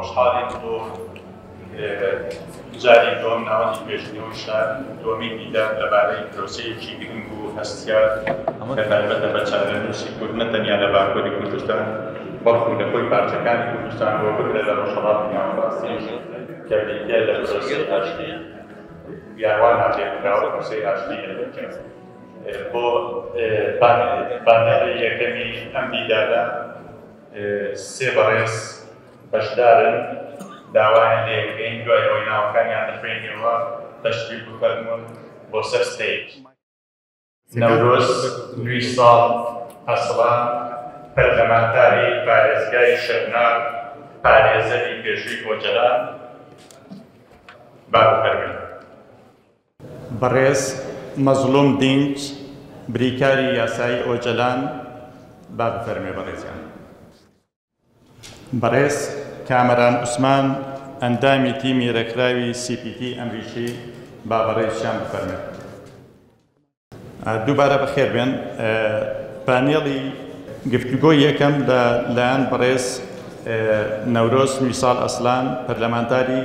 خوشحالیم بۆ جاری دوم ناوەندی پێشنیۆشدا دومین دیدار لەبارەی پرۆسەیەکی گرنگ و هەستیار کە تایبەتە بە چارەنووسی کورد نەتەنیا لە باکووری کوردستان بەڵکو لە خۆی پارچەکانی کوردستان بۆ بگرێت لە ڕۆژهەڵاتی ناوەڕاستیش کە بریتە لە پرۆسەی ئاشتی یاوان ناپێکراوە پرۆسەی ئاشتیە دەکەن بۆ پانێڵی یەکەمی ئەم دیدارە سێ بەڕێز بەشدارن داوایان لێ بکەین دوای ئەوەی ناوەکانیان دەخوێنیەوە تەشریف بفەرموون بۆ سەر ستەیج. نەورۆز نوێی ساڵ ئەسڵان پەرلەمانتاری پارێزگای شەرناو پارێزەری پێشووی ئۆجەلان با بفەرموین. بەڕێز مەزلوم دینج بریکاری یاسایی ئۆجەلان با بفەرمێ بەڕێزیان. بەڕێز کامەران عوسمان ئەندامی تیمی ڕێکخراوی CPT ئەمریکی با بەڕێزیان بفەرمێ. دووبارە بەخێر بێن. پانێڵی گفتوگۆی یەکەم لەلایەن بەڕێز نەورۆز میساڵ ئەسڵان پەرلەمانتاری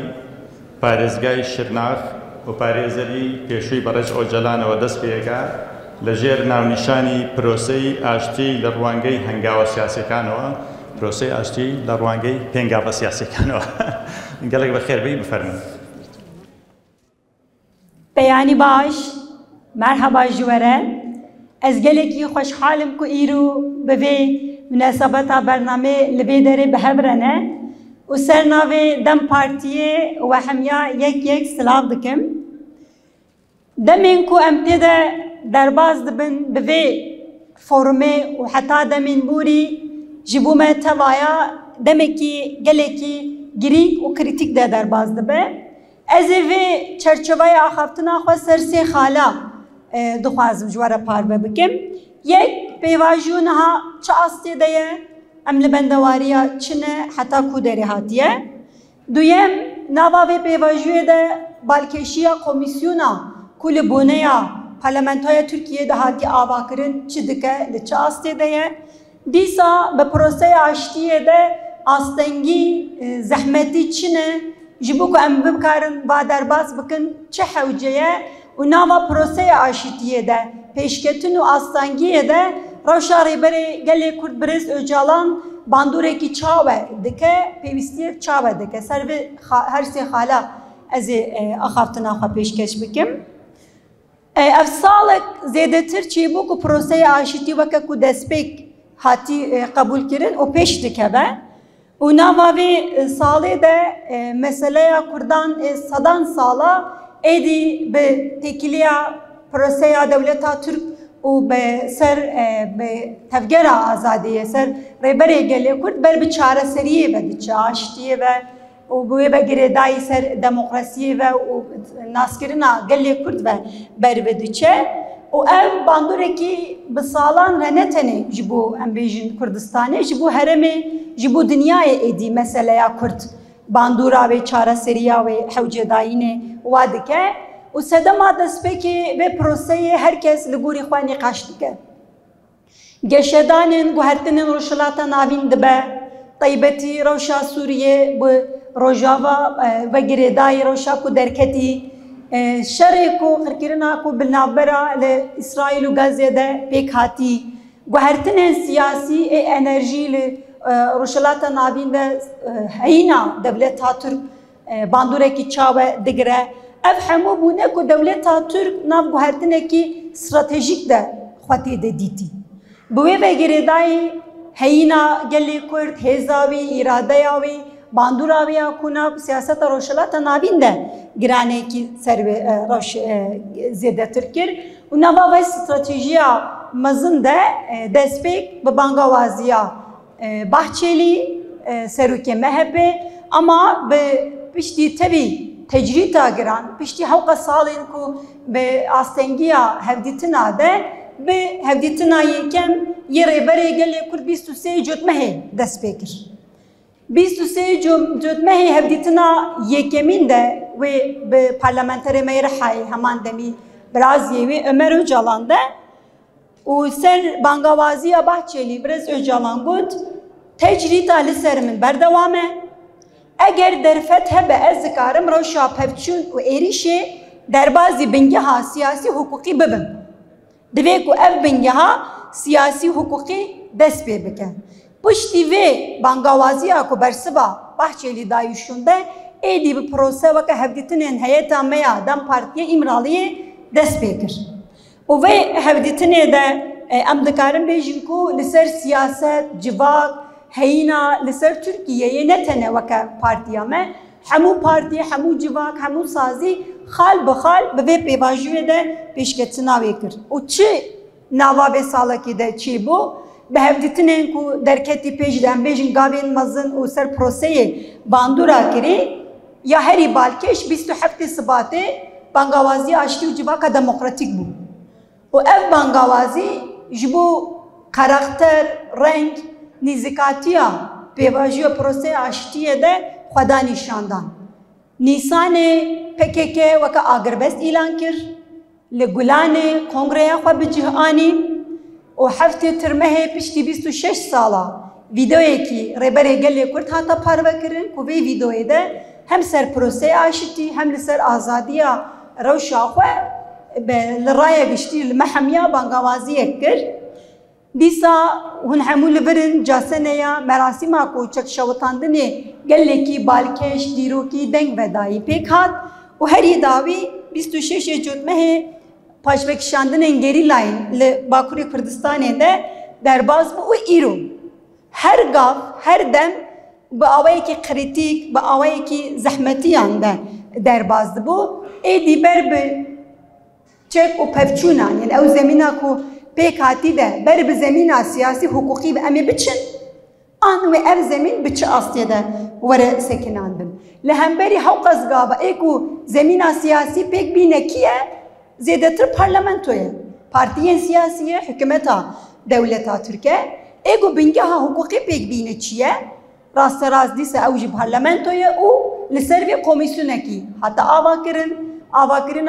پارێزگای شرناخ و پارێزەری پێشووی بەڕێز ئۆجەلانەوە دەست پێەکە لەژێر ناونیشانی پرۆسەی ئاشتی لە ڕوانگەی هەنگاوە سیاسەکانەوە پرۆسەی ئاشتی لە ڕوانگەی پێنگاوە سیاسەکانەوە. گەڵێک بەخێربێی بفەرمون. بەیانی باش مرحبا جوەرە ez gelekî xweşxalim ku îro bi vê münasebeta bername li vê derê bihevre û ser navê Dem Partiyê we hemya yek silav dikim. Demên ku em tê de derbas dibin bi vê forumê û heta demên borî ji bo me tevaya demekî gelekî girîng û krîtîk de derbas dibe. Ez ê vê çerçeveya axaftina xwe ser sê xala dixwazim ji we re parve bikim. Yek pêvajî niha çi astê de ye em li bendewariya çi ne heta ku derê hatiye. Duyem nava vê pêvajiyê de balkêşiya komîsyona ku li boneya parlamentoya Tirkiye de hatiye avakirin çi dike li çi astê de ye. Dîsa bi proseya aştiyê de astengî zehmetî çi ne ji bo ku em bikarin va derbas bikin çi hewce ye û nava proseya aşîtiyê de pêşketin û astengiyê de rewşa rêberê gelê Kurd Birêz Öcalan bandûrekî çawe dike pêwîstiyek çawe dike ser vê her sê xala ez ê axaftina xwe pêşkeş bikim. Ev salek zêdetir çêbû ku proseya aşîtî weke ku destpêk hatî qebûlkirin û pêş dikeve û nava vê salê de meseleya Kurdan sedan sala êdî bi têkiliya proseya dewleta Türk û bi ser bi tevgera azadiyê ser rêberê gelê Kurd ber bi çareseriyê ve diçe aştiyê ve û bi wê ve girêdayî ser demokrasiyê ve û naskirina gelê Kurd ve ber ve diçe û ev bandûrekî bi salan re ne tenê ji bo em bêjin Kurdistanê ji bo herêmê ji bo dinyayê êdî meseleya Kurd bandûra wê çareseriya wê hewcedayînê wa dike û sedema destpêkê vê proseyê herkes li gorî xwe nîqaş dike. Geşedanên guhertinên Rojhilata Navîn dibe, taybetî rewşa Sûriyê bi rojava ve girêdayî rewşa ku derketî, şerê ku xirkirina ku bi navbera li İsraîl û Gazê de pêk hatî, guhertinên siyasî ê enerjî li Rojhilata Navîn de heyîna devleta Türk bandûrekî çawe digire. Ev hemû bûne ku dewleta Türk nav guhertinekî stratejîk de xwe tê de dîtî. Bi wê ve girêdayî heyîna gelê Kurd, hêza wî, îradeya wî, bandûra wî ya ku nav siyaseta Rojhilata Navîn de giranekî ser wê reş zêdetir kir û nava vê stratejiya mezin de destpêk bi bangawaziya Bahçeli serokê MHP ama bi piştî tevî tecrîta giran piştî hewqa salên ku bi astengiya hevdîtina de bi hevdîtina yekem yê rêberê gelê Kurd 23 cotmehê dest pê kir. 23 cotmehê hevdîtina yekemîn de wê bi parlamenterê me Rihayê heman demî Biraziyê wê Ömer Öcalan de û ser bangawaziya Bahçeli Birêz Öcalan got tecrîta li ser min berdewam e. اگر درفت هبه از ذکارم روشا پفچون و ایریشه دربازی بنگه ها سیاسی حقوقی ببن دوی که اف بنگه ها سیاسی حقوقی دست پی بکن پشتی وی بانگاوازی ها که برسبا بحچه دایوشونده ایدی به پروسه وکه هفدیتنین هیئتا میا دم پارتیه امرالیه دست پی کر و وی هفدیتنه ده ام دکارم بیجن که لسر سیاست جواک هینا لسر ترکیه نتنه وکه پارتیه ما همو پارتی همو جواک همو سازی خال بخال به پیواژوی ده پیشکتناوی کر و چه نوابه سالکی ده چی بو به هفدیتنین که درکتی پیش دم بیجن گاوین مزن و سر پروسه باندورا کری یا هری بالکش 27 سباته بانگاوازی آشتی و جواک دموکراتیک بو و اف بانگاوازی جبو کاراکتر رنگ نزیکاتیا پیواژی پروسه آشتیه ده خدا نشاندان نیسان PKK وکه آگربست اعلان کر لگولان کنگره خو بجهانی و هفته ترمه پشتی 26 ساله ویدیویی که رهبری گلی کرد هاتا پارو کردن که وی ویدیویی ده هم سر پروسه آشتی هم لسر آزادیا روشا خو به لرای گشتی المحمیا بانگاوازی کرد دیسا هن همول برن جاسنه یا مراسم کو چک شوتاندنه گلی کی بالکش دیرو کی دنگ ودایی پیکات و هری داوی 26 جمعه پاشوکشاندن گری لاین ل باکوری کردستانه ده درباز بو ایرو هر گاف هر دم با آوایی که کریتیک با آوایی که زحمتی آنده درباز بو ایدی بر به چک و پفچونان یعنی او زمینه کو پیکاتی ده بر به زمینه سیاسی حقوقی به امی بچن آن و اف زمین بچه آسیه ده وره سکناندن لهم بری حوق از گابا ایکو زمینه سیاسی پیک بینه کیه زیده تر پارلمنتویه پارتیین سیاسیه حکومتا دولتا ترکیه ایکو بینگه ها حقوقی پیک بینه چیه راست راست دیسه اوجی پارلمنتویه او لسروی کمیسیونه کی حتی آوا کرن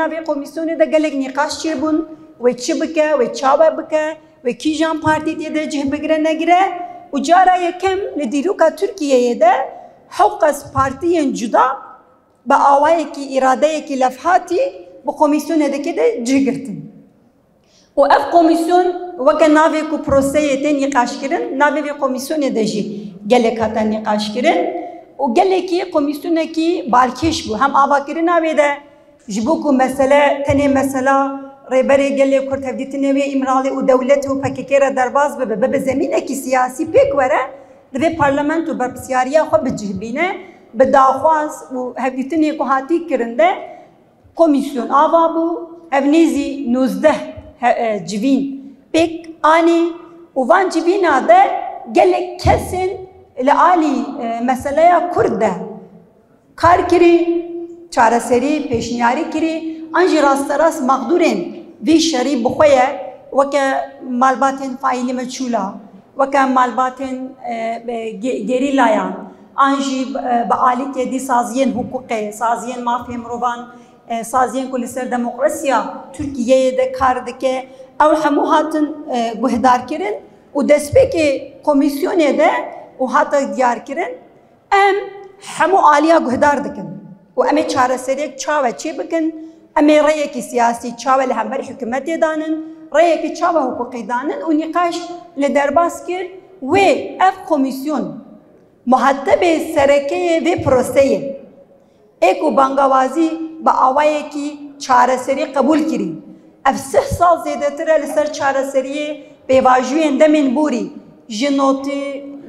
اوی کمیسیونه ده گلک نقاش چیه بون و چی بکه و چاوه بکه و کی جان پارتی تیده جه بگره نگره و جارا یکم لدیروکا ترکیه ده حق از پارتیین جدا با آوایی که اراده که لفحاتی با کمیسیون ده که ده جه گرتن و اف کمیسیون وکه ناوی که پروسه ده نقاش کرن ناوی وی کمیسیون ده جه گلک هتا نقاش کرن و گلکی کمیسیون که بالکش بو هم آوا کرن ناوی ده جبو که مسئله تنه مسئله رهبری گلی کرد هفدیتنه وی امرالی و دولت و پکیکه را درباز به زمینه کی سیاسی پیک وره دوی پارلمنت و برپسیاریا خو بجهبینه به داخواز و هفدیتنه که هاتی کرنده کمیسیون آوا بو هفنیزی 19 جوین پیک آنی و وان جوین آده گلی کسین لعالی مسئله کرده کار کری چاره سری پیشنیاری کری انجی راست راست مقدورن وی شری بخویه وکه مالباتن فایلی مچولا وکه مالباتن گریلایان انجی با آلیت دی سازین حقوقی سازین مافی مروان سازین کل سر دموکراسیا ترکیه ده کار دکه او همو هاتن گهدار کرن و دسته که کمیسیونه ده و هاتا دیار کرن ام همو آلیا گهدار دکن و امی چاره سریک چاوه چی بکن امی رأی کی سیاسی چاوه لهمبر حکومت دانن رأی کی چاوه حقوقی دانن و نقاش لدرباس کرد و اف کمیسیون محتب سرکه و پروسه ایکو بانگاوازی با آوائه کی چاره سری قبول کری اف 6 سال زیده تره لسر چاره سری پیواجوی اندمین بوری جی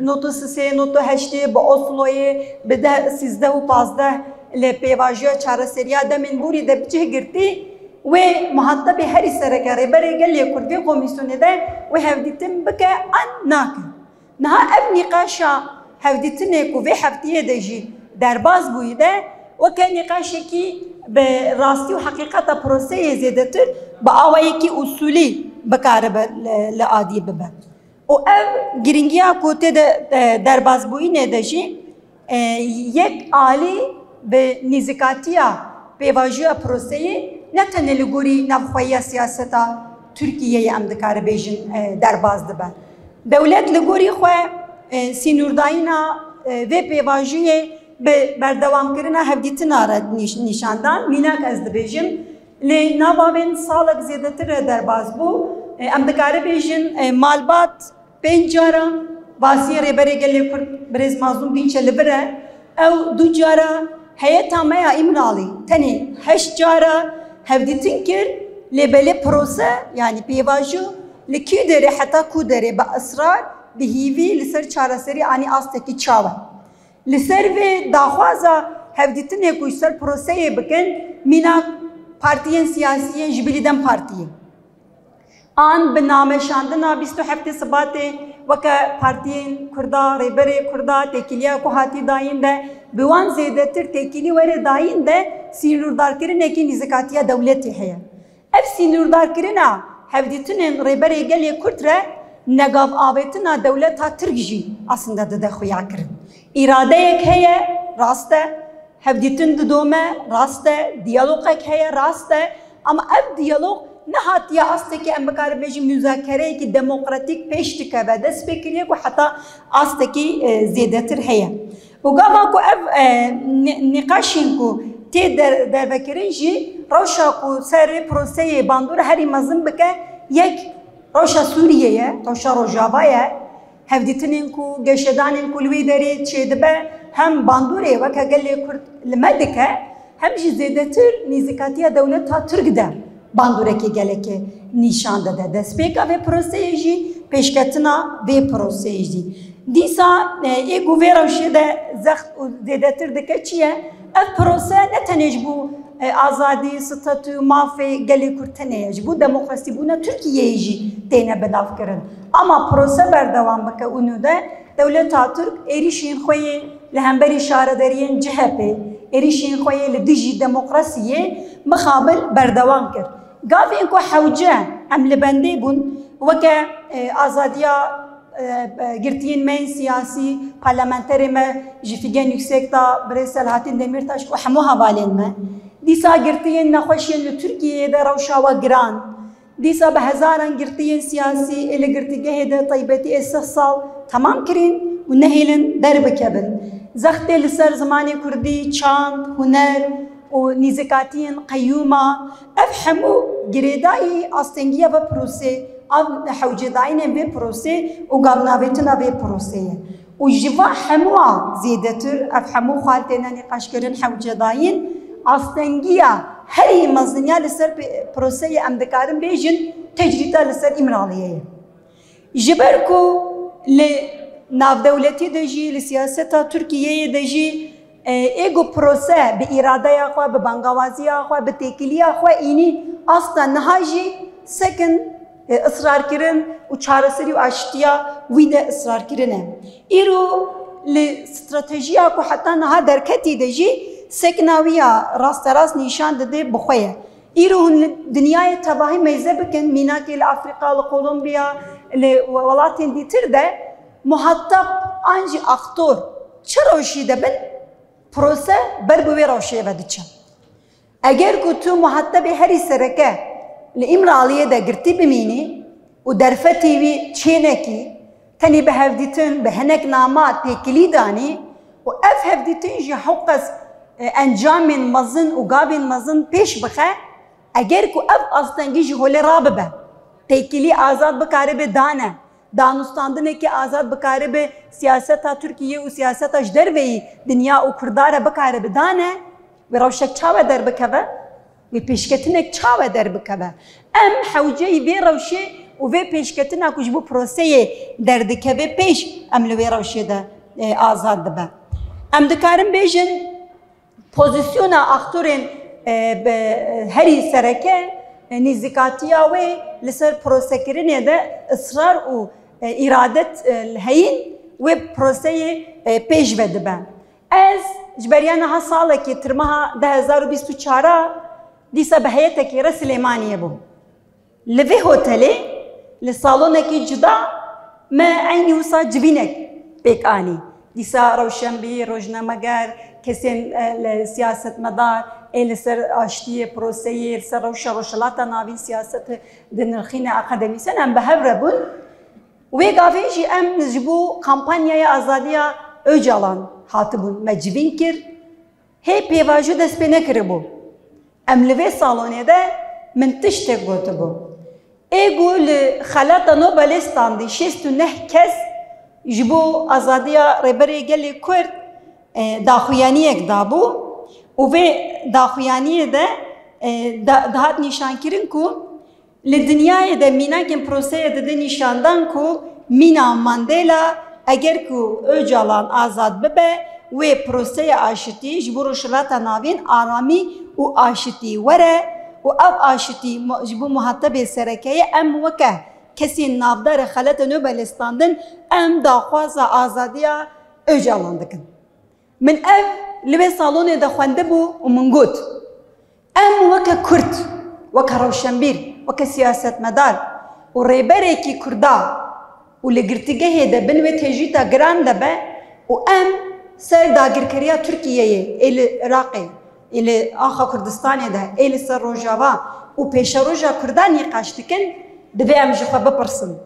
نوتو 3 نوتو 8 با اصلوی بده 13 و 15 لپیواژیا چاره سریا دمین بوری ده بچه گرتی و محتب هری سرکاری برای گلی کردی کمیسیونه ده و هفدیتن بکه آن ناکن نه اب نقاشا هفدیتنه که و هفتیه ده جی درباز بویده و که نقاشی که به راستی و حقیقت پروسه زیده تر با آوایی که اصولی بکاره لعادی ببن و اب گرینگیا که درباز بوینه ده جی یک آلی به نزیکاتیا پیواژیا پروسه نه تنها لگوری نفخویی سیاستا ترکیه ام دکار بیجن درباز دبن دولت لگوری خو سینورداینا و پیواژی به بردوام کردن هفدیتنا را نشاندان میناک از دبیجم لی نوابین سالک زیادتر در باز بو ام دکاره بیجن مالبات پنجارا واسی ریبری گلی کرد برز مازون دین چه لبره او دو جارا هیئت مایا امرالی تنی 8 جارا هفدیتن کرد لبله پروسه یعنی پیواجو لکی داره حتی کو داره با اصرار به هیوی لسر چاره سری آنی آستکی چاوه لسر و داخوازا هفدیتن یکوی سر پروسه بکن مینا پارتیین سیاسیین جبیلیدن پارتیین آن به نام شاندنا 27 سبات وکا پارتیین کردا ریبری کردا تکیلیا کو هاتی داین ده بوان زیده تر تکیلی وره داین ده سینوردار کرن اکی نزکاتیا دولتی هیا اف سینوردار کرنا هفدیتن ریبری گلی کرد نگاف آبیتنا دولت ها ترگجی aslında ده خویا کرن اراده یک هیا راسته هفدیتن دومه راسته دیالوگ یک هیا راسته اما اف دیالوگ نهاتیا است که ام بکار بیجی مذاکره کی دموکراتیک پیش که و دست بکریه کو حتی است کی زیاده تر هیا و گاوا کو اف نقاشین کو تی در بکرینجی روشا کو سر پروسه باندور هری مزن بکه یک روشا سوریه روشا روجاوایه هفدیتنین کو گشدانین کلوی داری چه دبه هم باندوره و که گلی کرد لمدکه هم جی زیاده تر نزکاتیا دولت ها ترک ده باندوره که گله که نشان داده دست پیکا و پروسه جی پیشکتنا و پروسه جی دیسا ایگو و روشه ده زخت و زیاده تر دکه چیه؟ اف پروسه نتنج بو آزادی ستاتو مافی گلی کرتنه بو دموکراسی بونا ترکیه جی تینه بداف کرن اما پروسه بردوام بکه اونو ده دولت ترک ایریشین خوی لهمبری شاردارین جهپه ایریشین خوی لدیجی دموکراسیه مخابل بردوام کرد گاوی اینکو حوجه عمل بندی بون وکه آزادیا گرتین من سیاسی پارلمانتری ما جفیگن yüksek تا برای سلحاتین دمیرتاش و همو حوالین ما دیسا گرتین نخوشین لترکیه ده روشا و گران دیسا به هزاران گرتین سیاسی الی گرتیگه ده طیبتی استحصال تمام کرین و نهیلن در بکبن زخت لسر زمانی کردی چاند هنر و نزکاتین قیوما افهمو گریدایی آستنگیه و پروسه اب حوجه داینه به پروسه و قابنابتنا به پروسه و جوا هموا زیدتر افهمو خالتنا نقاش کردن حوجه داین آستنگیه هری مزنیا لسر پروسه امدکارن بیجن تجریتا لسر امرالیه جبرکو لناف دولتی دجی لسیاستا ترکیه دجی ایگو پروسه به اراده خوا به بانگوازی خوا به تکیلی خوا اینی اصلا نهاجی سکن اصرار کردن و چارەسەری و آشتیا ویده اصرار کردنه ایرو لاستراتژیا کو حتی نها درکتی دجی سکناویا راست نشان داده بخویه ایرو دنیای تباهی میزه بکن میناکی لافریقا لکولومبیا لولاتین دیتر ده محطب انجی اختور چه روشی دبن پروسه بربوی روشی بدچه اگر کو تو محطب هری سرکه لإمرالیه ده گرتی بمینی و درفتی وی چینکی تنی به هفدیتن به هنک نامات تکلی دانی و اف هفدیتن جی حقس انجام مزن و قابل مزن پیش بخه اگر کو اف اصلا جی هول راببه تکلی آزاد بکاره به دانه دانستاندنه که آزاد بکاره به سیاست ترکیه و سیاست اجدر وی دنیا و کرداره بکاره به دانه و روشک چاوه در بکوه و پیشکتنک چاوه در بکوه ام حوجه وی روشه و وی پیشکتنا کج بو پروسه در دکوه پیش ام لوی روشه ده آزاد ده ام دکارم بیجن پوزیسیون اختورین هری سرکه نزدیکاتیا و لسر پروسه کرنه ده اصرار و ارادت الهین و پروسه پیش بده به از جبریان ها ساله که ترمها 2024 دیسا به هیئت کی سلیمانیه بو لوی هتلی لسالونه کی جدا ما عینی وسا جبینک بیکانی دیسا روشنبی روزنامه‌گر کسین سیاست مدار لسر آشتی پروسه لسر روشلاتا ناوی سیاست دنرخین اکادمیسن هم به هر بون و گاویجی ام نجبو کمپانیای آزادیا Öcalan hatibun mecvin kir. Hey pevajı dest pê nekiribû. Em li vê salonê de min tiştek gotibû. Êgo li xelata Nobelê standî 69 kes ji bo azadiya rêberê gelê Kurd daxuyaniyek dabû û vê daxuyaniyê de dihat nîşankirin ku li dinyayê de mînakên proseyê dide nîşandan ku mîna Mandela eger ku Öcalan azad bibe wê proseya aşitî ji bo rojhilata navîn aramî û aşitî were û ev aşitî ji bo muhatebê serekeyê em weke kesên navdar xelata Nobelê standin em daxwaza azadiya Öcalan dikin. Min ev li vê salonê de xwendibû û min got em weke Kurd, weke rewşenbîr, weke siyasetmedar û rêberekî Kurda û li girtîgehê de bin vê têjîta giran de be û em ser dagirkariya Tirkiyeyê ê li Iraqê, ê li axa Kurdistanê de, ê li ser Rojava û pêşeroja Kurdan nîqaş dikin, divê em ji xwe bipirsin.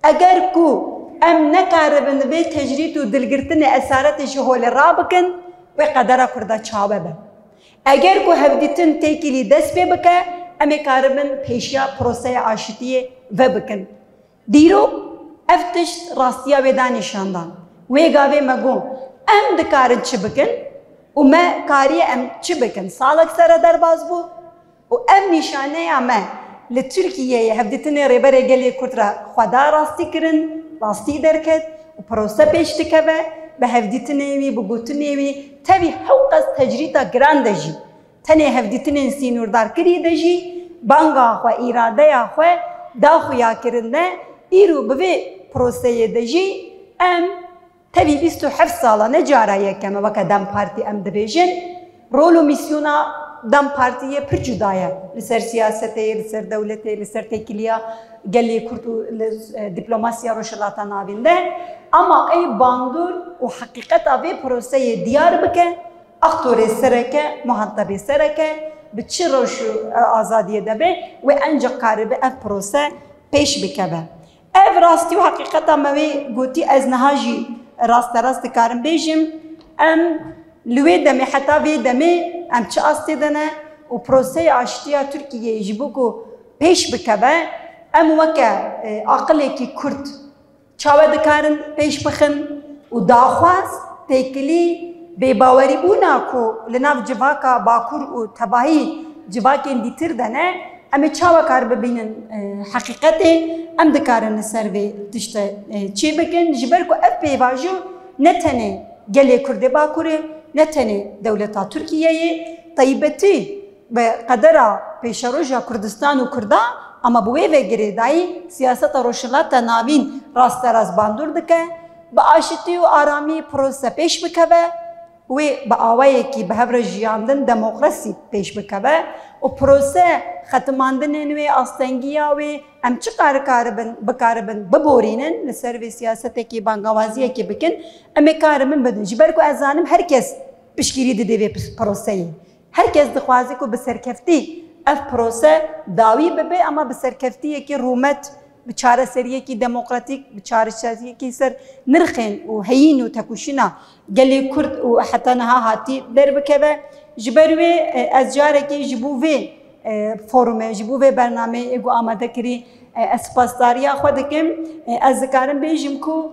Eger ku em nekaribin vê tecrît û dilgirtinê esaretê ji holê rabikin, wê qedera Kurda çawe be. Eger ku hevdîtin têkilî dest pê bike, em ê karibin pêşiya proseya aşitiyê ve bikin. Dîrok ev tişt rastiya wê da nîşandan. Wê gavê me got em dikarin çi bikin û me kariye em çi bikin. Salek sere derbas bû û ev nîşaneya me li Tirkiyeyê hevdîtinê rêberê gelê Kurd re xweda rastî kirin, rastî derket û prose pêş dikeve bi hevdîtinê wî, bi gotinê wî tevî hew qas tecrîta giran de jî tenê hevdîtinên sînûrdar kirî de jî banga xwe, îradeya xwe daxuya kirin de îro bi vê proseyê de jî em tevî 27 sala ne cara yekeme weke Dem Partî em dibêjin rol û mîsyona Dem Partiyê pir cuda ye li ser siyasetê, li ser dewletê, li ser têkiliya gelê Kurd û li dîplomasiya rojhilata navîn de ama ey bandur û heqîqeta vê proseyê diyar bike aktorê sereke, muhatebê sereke bi çi roj û azadiyê de be wê encik karibe ev prose pêş bikeve. Ev rastî û heqîqeta me wê gotî ez niha jî rasterast dikarim bêjim em li wê demê heta vê demê em çi astê de ne û proseya aşitiya Tirkiyeyê ji bo ku pêş bikeve em weke aqilekî Kurd çawe dikarin pêş bixin û daxwaz têkilî bêbawerîbûna ku li nav civaka Bakur û tebahî civakên dîtir de ne em ê çawa kar bibînin heqîqetê em dikarin li ser vê tişte çê bikin ji ber ku ev pêvajo ne tenê gelê Kurdê Bakurê ne tenê dewleta Tirkiyeyê taybetî bi qedera pêşeroja Kurdistan û Kurda ama bi wê vegirê dayî siyaseta rojhilata navîn rasterast bandur dike bi aşitî û aramî prose pêş bikeve wê bi awayekî bi hev re jiyandin demokrasî pêş bikeve û prose xetimandinên wê astengiya wê em çi bikaribin biborînin li ser vê siyasetekî bangawaziyekê bikin em ê karibin bidin ji ber ku ez zanim herkes piştgirî dide vê proseyê. Herkes dixwaze ku bi serkeftî ev prose dawî bibe ama bi serkeftiyekî rûmet bi çareseriyekî demokratîk bi çareseriyekî ser nirxên û heyîn û tekuşîna gelê Kurd û heta niha hatî derbikeve ji ber wê ez carekî ji bo vê forumê ji bo vê bernameyê got amade kirî ez spasdariya xwe dikim ez dikarim bêjim ku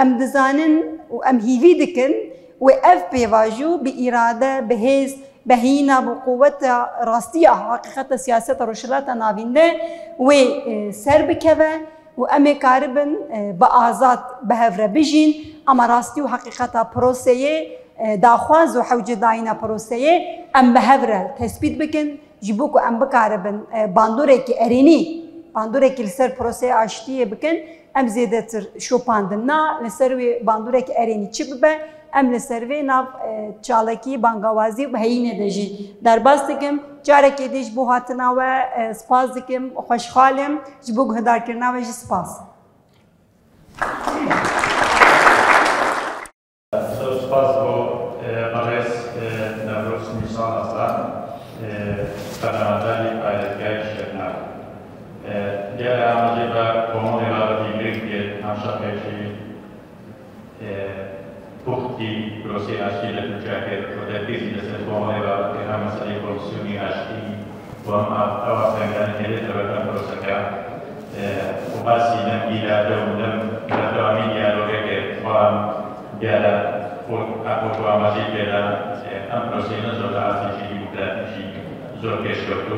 em dizanin û em hîvî dikin wê ev pêvajo bi îrade bi hêz behîna bi quvweta rastiya heqîqeta siyaseta rojhilata navîn de wê ser bikeve û em ê karibin bi azad bi hev re bijîn ama rastî û heqîqeta proseyê daxwaz û hewcedayîna proseyê em bi hev re tespît bikin ji bo ku em bikaribin bandoreke erênî bandoreke li ser proseya aşitiyê bikin em zêdetir şopandin na li ser wê bandoreke erênî çi bibe em li ser vê nav çalekî bangawazî û heyînê de jî derbas dikim carekê dî ji bo hatina we spas dikim xweşxalim ji bo guhdarkirina we jî spas. Spas bo Mares Newroz Misal Aslan Parlamenterî Parêzgehê Şirnar. Gelê amacê ve Komonê Arabî Girkê Namşa pêşî پختی پروسه آشتی لطورجا کرد و در تیزی لسر بومای بابت که هم مسئله پروسیونی آشتی و هم آوازنگان هلیت روکان پروسه کرد و باسی نمگیره دولم دوامی دیالوگه کرد و هم دیالا اپوتو آمازی کرده ام پروسه نزور آسیشی دیموکراتیشی زور کش کرده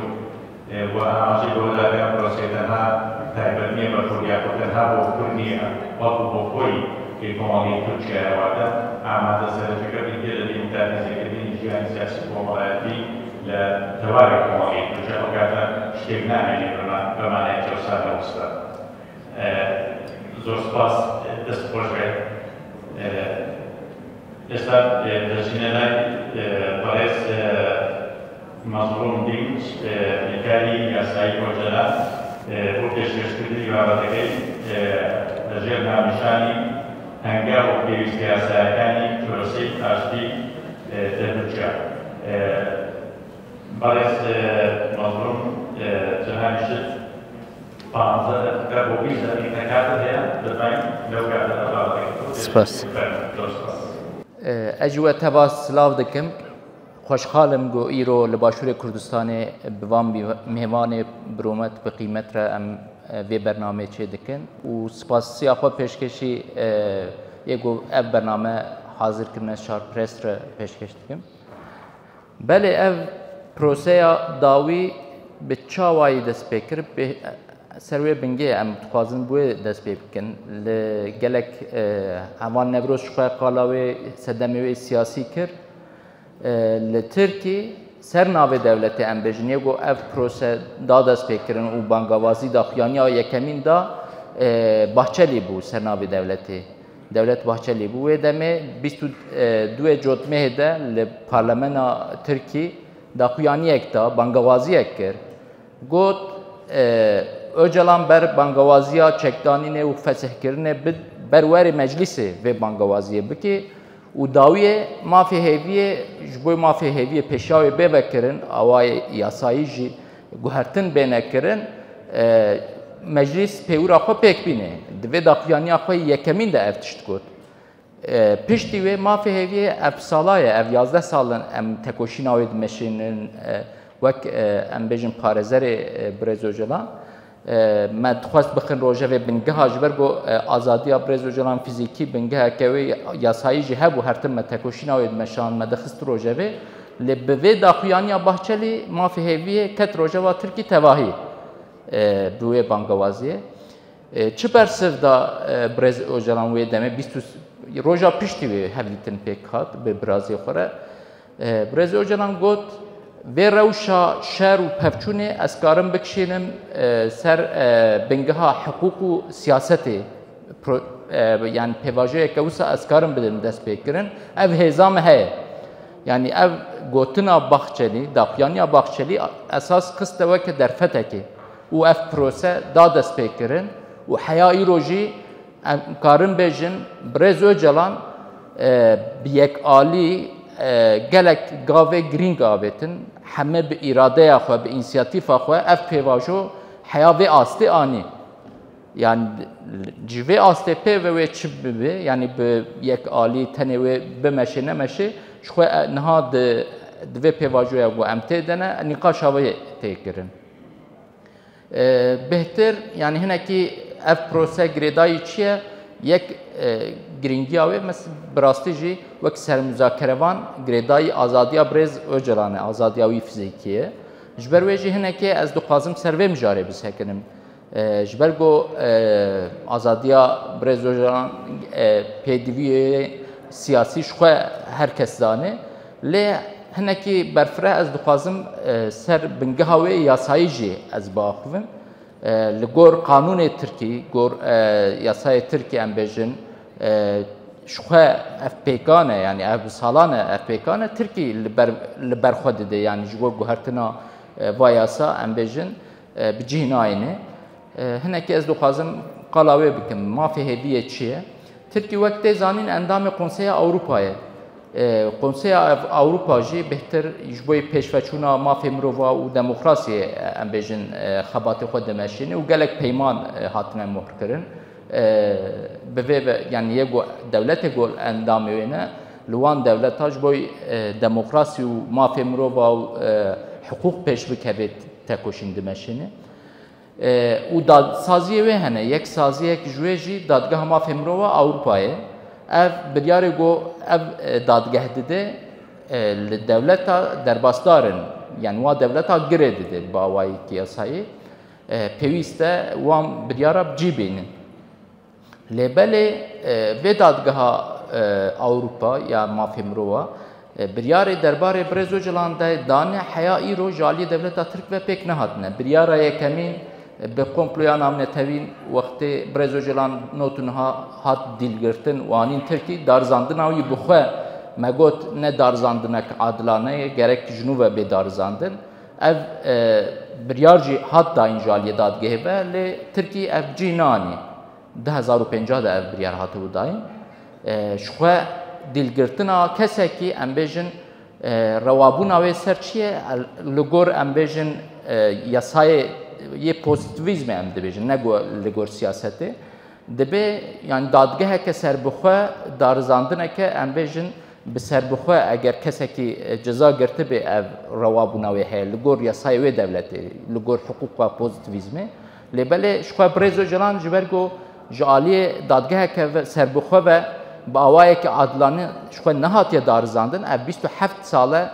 و آمازی بوداره ام پروسه تنها تایبتنیه و خوریاکو تنها با کنیه و با خوی که کمالی ترکیه واده آماده سرفکر دیگه دیموکراتیزی کردین جیانی سیاسی کمالاتی لتواري كمالي ترجع وقاعدة شتينا يعني بمعنى توسع وسط زور سپاس دست پروژه استاد دژینه پاریس مظلوم دینج نکاری یاسایی پروژه و پیشکشکردنی وابدگی لەژێر ناونیشانی هەنگاو و پێویستی یاسایەکانی پرۆسەی ئاشتی دەربچە. بەڕێز مەظلوم جەنابیشت 15 دقیقە بۆ 20 دقیقە کاتت هەیە دەتوانین لەو کاتەدا باڵێ. سپاس. اجوه تبا سلاو دکم خوشحالم گو ایرو لباشور کردستان بوام مهمان برومت به قیمت را ام وی برنامه چه دکن و سپاسی آخوا پیشکشی یکو اف برنامه حاضر کرنه شار پرس را پیشکش دکم. بله اف پروسه داوی به چاوایی دست بکر به سروی بنگه ام تخوازن بوی دست بکن لگلک همان نبروز شخواه قالاوی سدمیوی سیاسی کر لترکی سرناوی دولت ام بجنیه گو اف پروسه دا دست بکرن و بانگوازی دا خیانی ها یکمین دا بحچلی بو سرناوی دولت بحچلی بو و دمه 22 جوتمه ده لپارلمان ترکی دا خیانی یک دا بانگوازی یک کر گوت Öcalan ber bangavaziya çekdanine u fesihkirine berweri meclisi ve bangavaziye biki u dawiye mafi heviye jboy mafi heviye peşawe bebekirin avay yasayı ji guhertin benekirin meclis pewra xwe pekbîne divê daxuyaniya xwe yekemin de ev tişt got piştî ve mafi heviye ev salaye ev 11 salin em tekoşîna wê dimeşînin wek em bêjin parêzerê Birêz Öcalan ما دخواست بخن روزه و بنگاه جبرگو آزادی ابراز وجلان فیزیکی بنگاه کوی یاسایی جهه و هر تم تکوشینا و مشان مدخست روزه و لبوی داخویانی باحچلی ما فی هویه کت روزه و ترکی تواهی دوی بانگوازیه چه برسف دا ابراز وجلان و دمه 20 روزا پیشتی و هلیتن پیکات به برازی خوره ابراز وجلان گفت ve rewşa şer û pevçûnê ez karim bikişînim ser bingeha hiqûq û siyasetê yani pêvajeyeke wisa ez karim bidim dest pêkirin ev hêza me heye yani ev gotina Baxçelî daxuyaniya Baxçelî esas xiste weke derfetekê û ev prose da dest pêkirin û heya îro jî em karim bêjin Birêz Öcalan bi yekalî gelek gavê girîng avêtin heme bi îradeya xwe bi înisiyatîfa xwe ev pêvajo heya vê astê anî yani ji vê astê pê ve wê çi bibe yani bi yekalî tenê wê bimeşê nemeşê ji xwe niha di vê pêvajoya ku em tê dene nîqaşa wê tê kirin bêhtir yani hinekî ev prose girêdayî çi ye yek girîngiya wê bi rastî jî wek sermüzakerevan girêdayî azadiya Birêz Öcalan e azadiya wî fîzîkî ye ji ber wê jî hinekê ez dixwazim ser vê mijarê bisekirim ji ber got azadiya Birêz Öcalan pêdiviyê siyasî ji xwe herkes zane lê hinekî berfireh ez dixwazim ser bingeha wê yasayî jî ez biaxivim li gor qanûnê Tirkî gor yasayê Tirkî em bêjin ji xwe ev pêkan e yani ev salan e ev pêkan e Tirkî li ber xwe dide yani ji bo guhertina va yasa em bêjin bi cih nayîne hinekî ez dixwazim qala wê bikim mafê hêviyê çi ye Tirkî wek tê zanîn endamê Konseya Ewropayê Konseya Avrupa jî bêhtir ji bo pêşveçûna mafê mirova û demokrasiyê em bêjin xebatê xwe dimeşîne û gelek peyman hatine muhr kirin yani yego devlete gol endamiyene لوان دولتاش بوی دموکراسی و مافی مروا و حقوق پیش بکبید تکوشین دمشینه و داد سازیه و هنه یک سازیه که جویجی دادگاه مافی مروا اروپایه اف بریاره گو اف دادگاه دیده لدولتا درباستارن yani wa devleta giredi bavayı kıyasayı peviste wan biryara cibinin lebele ve dadgaha Avrupa ya mafimrova biryare derbare brezojlanda dane hayai ro jali devleta Türk ve pek nehatne biryara yekemin be komploya namne tevin vakti brezojlan notunha hat dilgirtin wanin Türkiye darzandın avi buxwe megot ne darzandınak adlane gerek jnu ve be darzandın ev biryarji hat da injaliye dadgehe ve le Türkiye ev cinani 2050 da ev biryar hatı budayın şuhe dilgirtina keseki embejin rawabuna ve serçiye lugor embejin yasayı ye pozitivizm em dibejin ne lugor siyaseti dibe yani dadgehe ke serbuxwe darzandına ke embejin bi serbuxwe eğer keseki ceza girti be ev rawabuna ve he lugor yasayı ve devleti lugor hukuk ve pozitivizmi lebele şuhe brezo jalan jibergo jaliye dadgehe ke serbuxwe ve باوای که عادلانه شو نهاتیه دارزاندن اب 27 ساله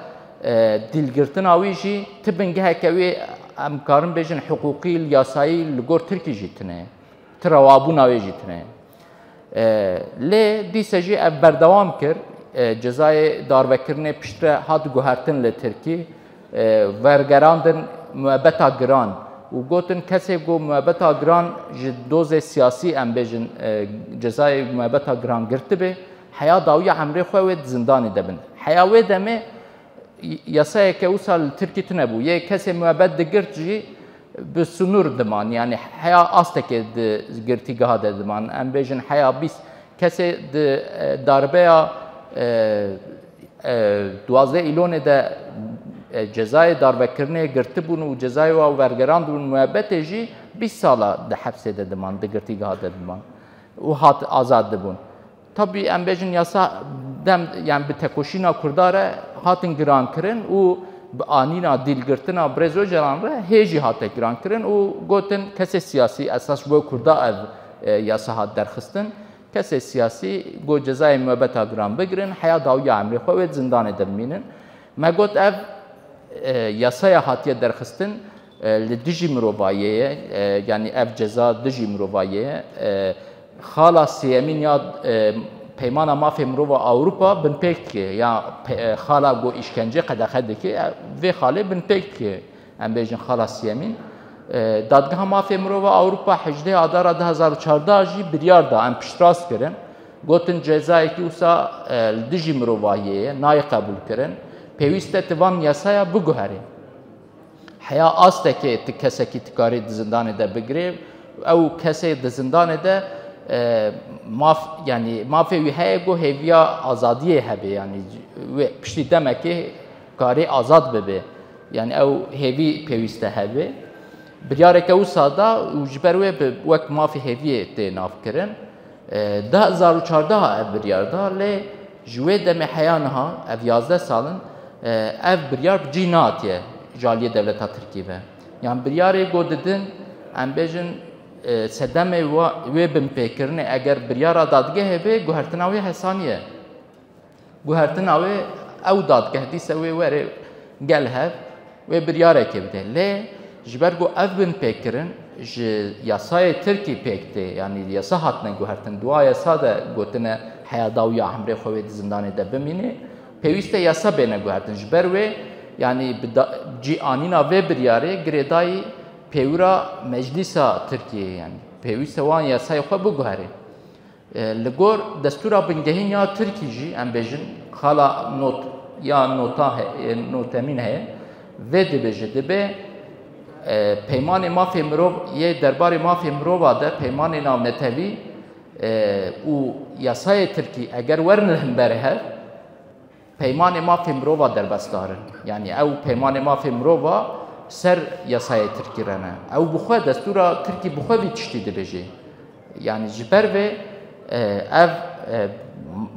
دلگرتن آویجی تبنگه کوی امکارن بیشن حقوقی یاسایی لگور ترکی جیتنه تروابون آویجیتنه لی دیسجی اب بردوام کر جزای داروکرنه پشتره هات گوهرتن لی ترکی ورگراندن محبتا گران و گوتن کسی گو محبت گران جدوز سیاسی ام بیشن جزای محبت گران گرته به حیا داوی عمری خواه زندانی دبن حیا و دمه یاسای که اوسال ترکی تنبو یه کسی محبت دگرت جی به سنور دمان یعنی حیا آسته که گرتیگاه دمان ام بیشن حیا بیس کسی داربه دوازده ایلون ده cezayı darbekirine girti bunu cezayı ve vergeran bunu muhabbet ji 20 sala de hapse de deman de girtiga de deman o hat azad de bun tabi embejin yasa dem yani bir tekoşina kurdara hatin giran kirin o anina dilgirtina brezo jalanra heji hat giran kirin o goten kese siyasi esas bu kurda ev yasa hat derxistin kese siyasi go cezayı muhabbet giran begirin haya dawiya amri xo ve zindan edilminin megot ev yasaya hatiye derxistin li dijî mirovayê yani ev ceza dijî mirovayê xala sêyemîn ya peymana mafê mirova Awropa bin pêk dike ya xala got îşkence qedexe dike vê xalê bin pêk dike em bêjin xala sêyemîn dadgeha mafê mirova Awropa 18 adara 2014 jî biryar da em piştrast kirin gotin cezayekî wisa li dijî mirovayê nayê qebûl kirin peviste tivan yasaya biguheri. Haya asteke keseki tikari zindanı da bigrev, ev kese zindanı da yani mafi vihaya go heviya azadiye hebe yani ve pişti demek ki kari azad bebe yani ev hevi peviste hebe. Biryareke usada ujberwe vek mafi heviye te nafkirin. 2014 ev biryarda le jwe deme hayanha ev 11 salın ev biryar cinatiye jaliye devleta Türkiye yani biryarı godedin em bejin sedeme ve bin pekirine eğer biryara dadgehe be guhertina ve hesaniye guhertina ve ev dadgeh dise ve vere gel hev ve biryara kebde le jibergo ev bin pekirin yasaya Türkiye pekte yani yasa hatne guhertin dua yasa da gotine hayadawiya hamre xwe zindane de bimine peviste yasa bene guhertin jiber ve yani cianina ve biryare gredayı pevra meclisa Türkiye yani peviste wan yasayı xwe bu guhere ligor destura bingehin ya Türkiye ji em bejin xala not ya nota notemin he ve dibeje dibe peymanê mafê mirov yê derbarê mafê mirova de peymanê navnetevi û yasayê Tirkî eger werin hember hev peymanê mafê mirova derbestdarin yani ew peymanê mafê mirova ser yasayê Tirkî rene ew bixwe destûra Tirkî bixwe vî tiştî dibêje yani jiber ve ev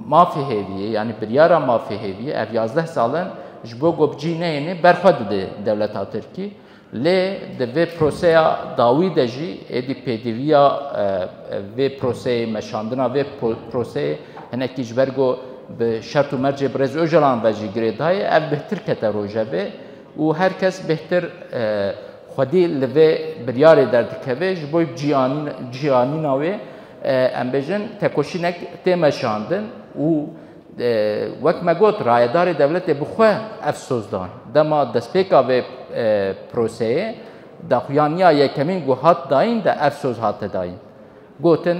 mafî hêviyê yani biryara mafî hêviyê ev 11 salin ji bo gobcîneyê berxwe dide dewleta Tirkî lê di vê proseya dawî de jî êdî pêdiviya vê proseyê meşandina vê proseyê hinekî ji ber got bi şert û mercê Birêz Öcalan ve jî girêdayê ev bihtir kete rojevê û herkes bihtir xwedî li vê biryarê derdikeve ji bo cîhanîna wê em bêjin tekoşînek tê meşandin û wek me got rayedarê devletê bi xwe ev sozdan dema destpêka vê proseyê daxuyaniya yekemîn got hat dayîn de ev soz hate dayîn gotin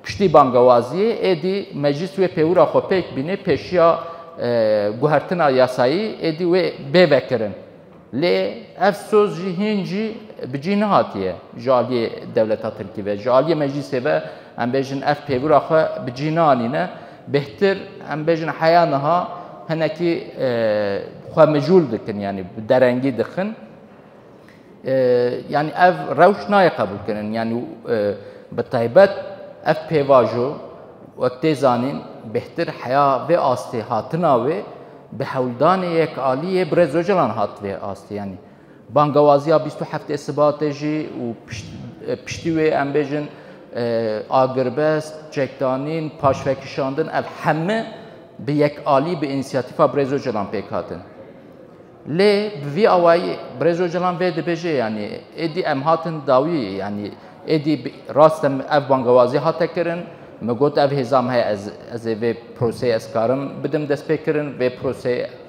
piştî bangewaziyê êdî meclis wê pêwira xwe pêk bîne pêşiya guhertina yasayî êdî wê bêvekirin lê ev soz jî hîn jî bi cî nehatiye ji aliyê dewleta Tirkî ve ji aliyê meclisê ve em bêjin ev pêwira xwe bi cî neanîne bêhtir em bêjin heya niha hinekî xwe mijûl dikin yani bi derengî dixin yani ev rewş nayê qebûl kirin yani bi taybet ev pêvajo wek tê zanîn bêhtir heya vê astê hatina wê bi hewldanê yekaliyê Birêz Öcalan hat vê astê yani bangewaziya 27 Sibatê jî û piştî wê em bêjin agirbest, çekdanîn, paşvekişandin ev hemû bi yekalî bi înisiyatîfa Birêz Öcalan pêk hatin. Lê bi vî awayî Birêz Öcalan vê dibêje yani êdî em hatin dawî yani êdî rast ev bangewazî hate kirin me got ev hêzam heye ez ê vê proseyê ez karim bidim destpêkirin vê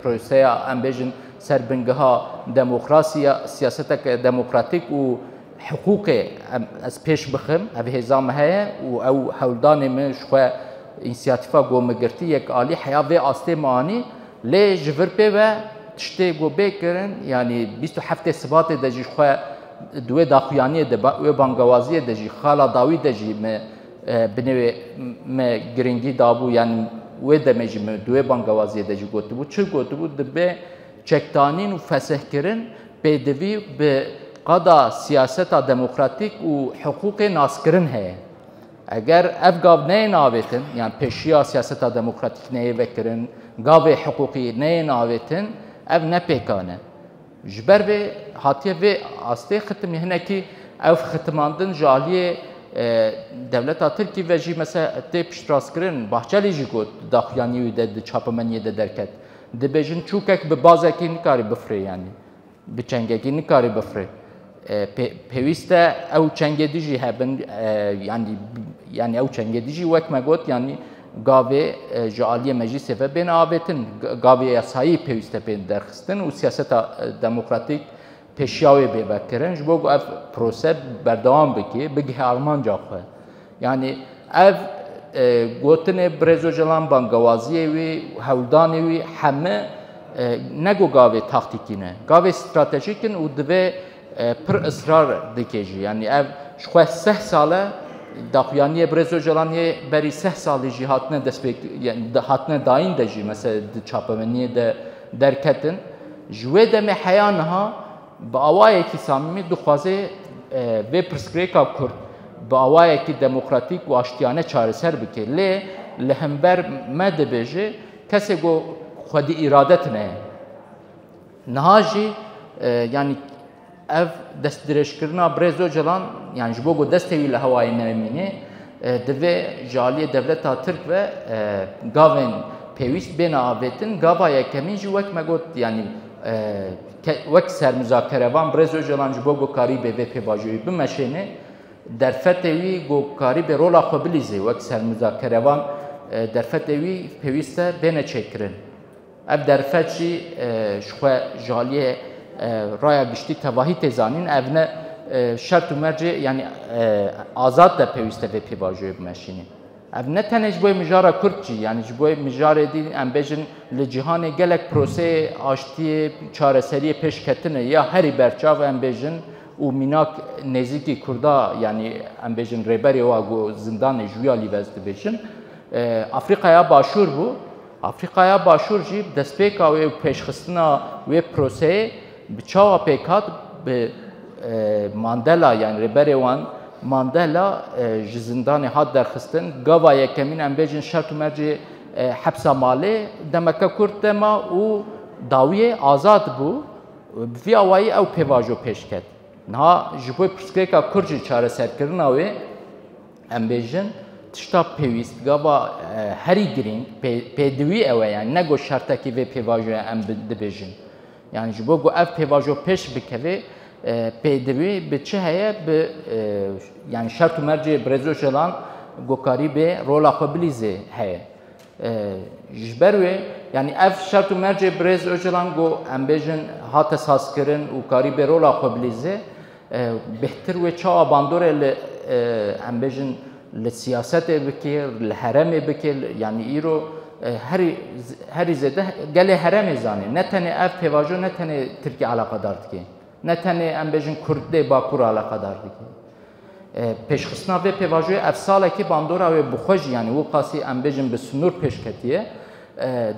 proseya em bêjin serbingeha demokrasiya siyasetek demokratîk û حقوقê ez pêş bixim ev hêzam heye û ew hewldanê min ji xwe înisiyatîfa got me girtî yekalî heya vê astê manî lê ji vir pê ve tiştê got bêkirin yani 27 Sibatê de jî xwe di wê daxuyaniyê de wê bangewaziyê de jî xala dawî de jî me binêvê me giringî dabû yani wê demê jî me di wê bangewaziyê de jî gotibû çi gotibû dibe çekdanîn û fesehkirin pêdivî bi qada siyaseta demokratîk û hiqûqê naskirin heye eger ev gav neyê navêtin yani pêşiya siyaseta demokratîk neyê vekirin gavê hiqûqî neyê navêtin ev ne pêkane ji ber vê hatiye vê astê xitimî hinekî ev xitimandin ji aliyê devleta Tirkî ve jî mesela tê piştrastkirin Bahçelî jî got daxuyanî wî de di çapemeniyê de derket dibêjin çûkek bi bazekî nikarî bifirê yani bi çengekî nikarî bifirê pêwîst e ew çengedî jî hebin yani ew çengedî jî wek me got yani gavê ji aliyê meclisê ve bên avêtin gavê yasayî pêwîst e pê derxistin û siyaseta demokratîk pêşiya wê bêvekirin ji bo ev prose berdewam bike bigihe armanca xwe yani ev gotinê Birêz Öcalan bangewaziyê wê hewldanê wê hemû ne got gavê taktîkî ne gavê stratejîk in û divê pir ısrar dike jî yani ev ji xwe 8 sale daxuyaniyê Birêz Öcalanê berî 8 salî jî hatine destpêk yani hatine dayîn de jî mesela di çapemeniyê de derketin ji wê demê heya niha bi awayekî samîmî dixwaze vê pirsgirêka Kurd bi awayekî demokratîk û aştiyane çareser bike lê li hember me dibêje kesê got xwedî îradet ne niha jî yani ev destdirêjkirina Birêz Öcalan yani ji bo got destê wî li hewayê nemîne divê ji aliyê devleta Tirk ve gavên pêwîst bên avêtin gava yekemîn jî wek me got yani wek sermüzakerevan Birêz Öcalan ji bo gotkarî bê vê pêvajoyî bimeşêne derfetê wî gotkarî bê rola xwe bilîzê wek sermüzakerevan derfetê wî pêwîst e bêne çêkirin ev derfet jî ji xwe ji aliyê raya giştî tevahî tê zanîn ev ne şert û mercê yani azad de pêwîst e vê pêvajoyê bimeşîne ev ne tenê ji bo mijara Kurd jî yani ji bo mijarê dî em bêjin li cîhanê gelek proseyê aştiyê çareseriyê pêşketine ya herî berçav em bêjin û mînak nêzîkî Kurda yani em bêjin rêberê wa got zindanê ji wî alî vez dibêjin Afrikaya Başûr bû Afrikaya Başûr jî destpêka wê û pêşxistina wê proseyê bi çawa pêk hat bi Mandela yani rêberê wan ماندلا ji zindanê hat derxistin gava yekemîn em bêjin şert û mercê hepsa malê demeke Kurd dema û dawiyê azad bû vî awayî ew pêvajo pêş ket. Niha ji bo pirsgirêka Kurd jî çareserkirina wê em bêjin tişta pêwîst gava herî girîng pêdivî ew e yani ne got şertekî vê pêvajoya em dibêjin. Yani ji bo ku ev pêvajo pêş bikeve pêdivî bi çi heye bi yani şert û mercê Birêz Öcalan gokarî bê rola xwe bilîzê heye. Ji ber wê yani ev şert û mercê Birêz Öcalan got em bêjin hate sazkirin û karî bê rola xwe bilîzê bêhtir wê çawa bandorê li em bêjin li siyasetê bike, li heremê bike yani îro herî zêde gelê heremê zanî. Ne tenê ev pêvajo ne tenê Tirkiye alaqedar dike. Ne tenê em bêjin Kurdê Bakur alaqedar dike. Pêşxistina vê pêvajoyê ev salekî bandora wê bixwe jî yani wî qasî em bêjin bi sunûr pêşketiye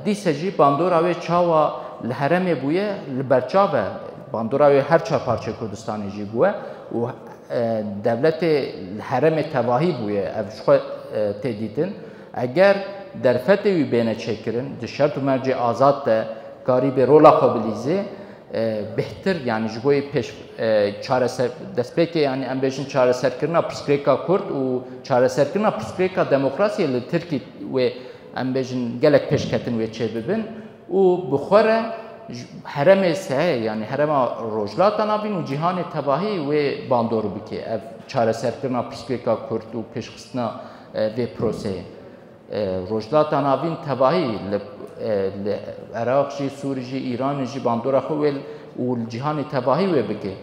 dîse jî bandora wê çawa li heremê bûye li berçav e. Bandora wê her çar parçe Kurdistanê jî bûye û devletê li heremê tevahî bûye ev ji xwe tê dîtin. Eger derfetê wî bêne çêkirin di şert û mercê azad de karî bê rola xwe bilîzê bêhtir yani ji bo pêş çareser destpêkê yani em bêjin çareserkirina pirsgirêka Kurd û çareserkirina pirsgirêka demokrasiyê li Tirkî wê em bêjin gelek pêşketin wê çê bibin û bi xwe re heremê sehê yani herema rojlata navîn û cîhanê tevahî wê bandor bike ev çareserkirina pirsgirêka Kurd û pêşxistina vê proseyê. Rojlata navîn tevahî li Iraq jî, Sûrî jî, İranê jî bandora xwe û li cîhanê tevahî wê bike.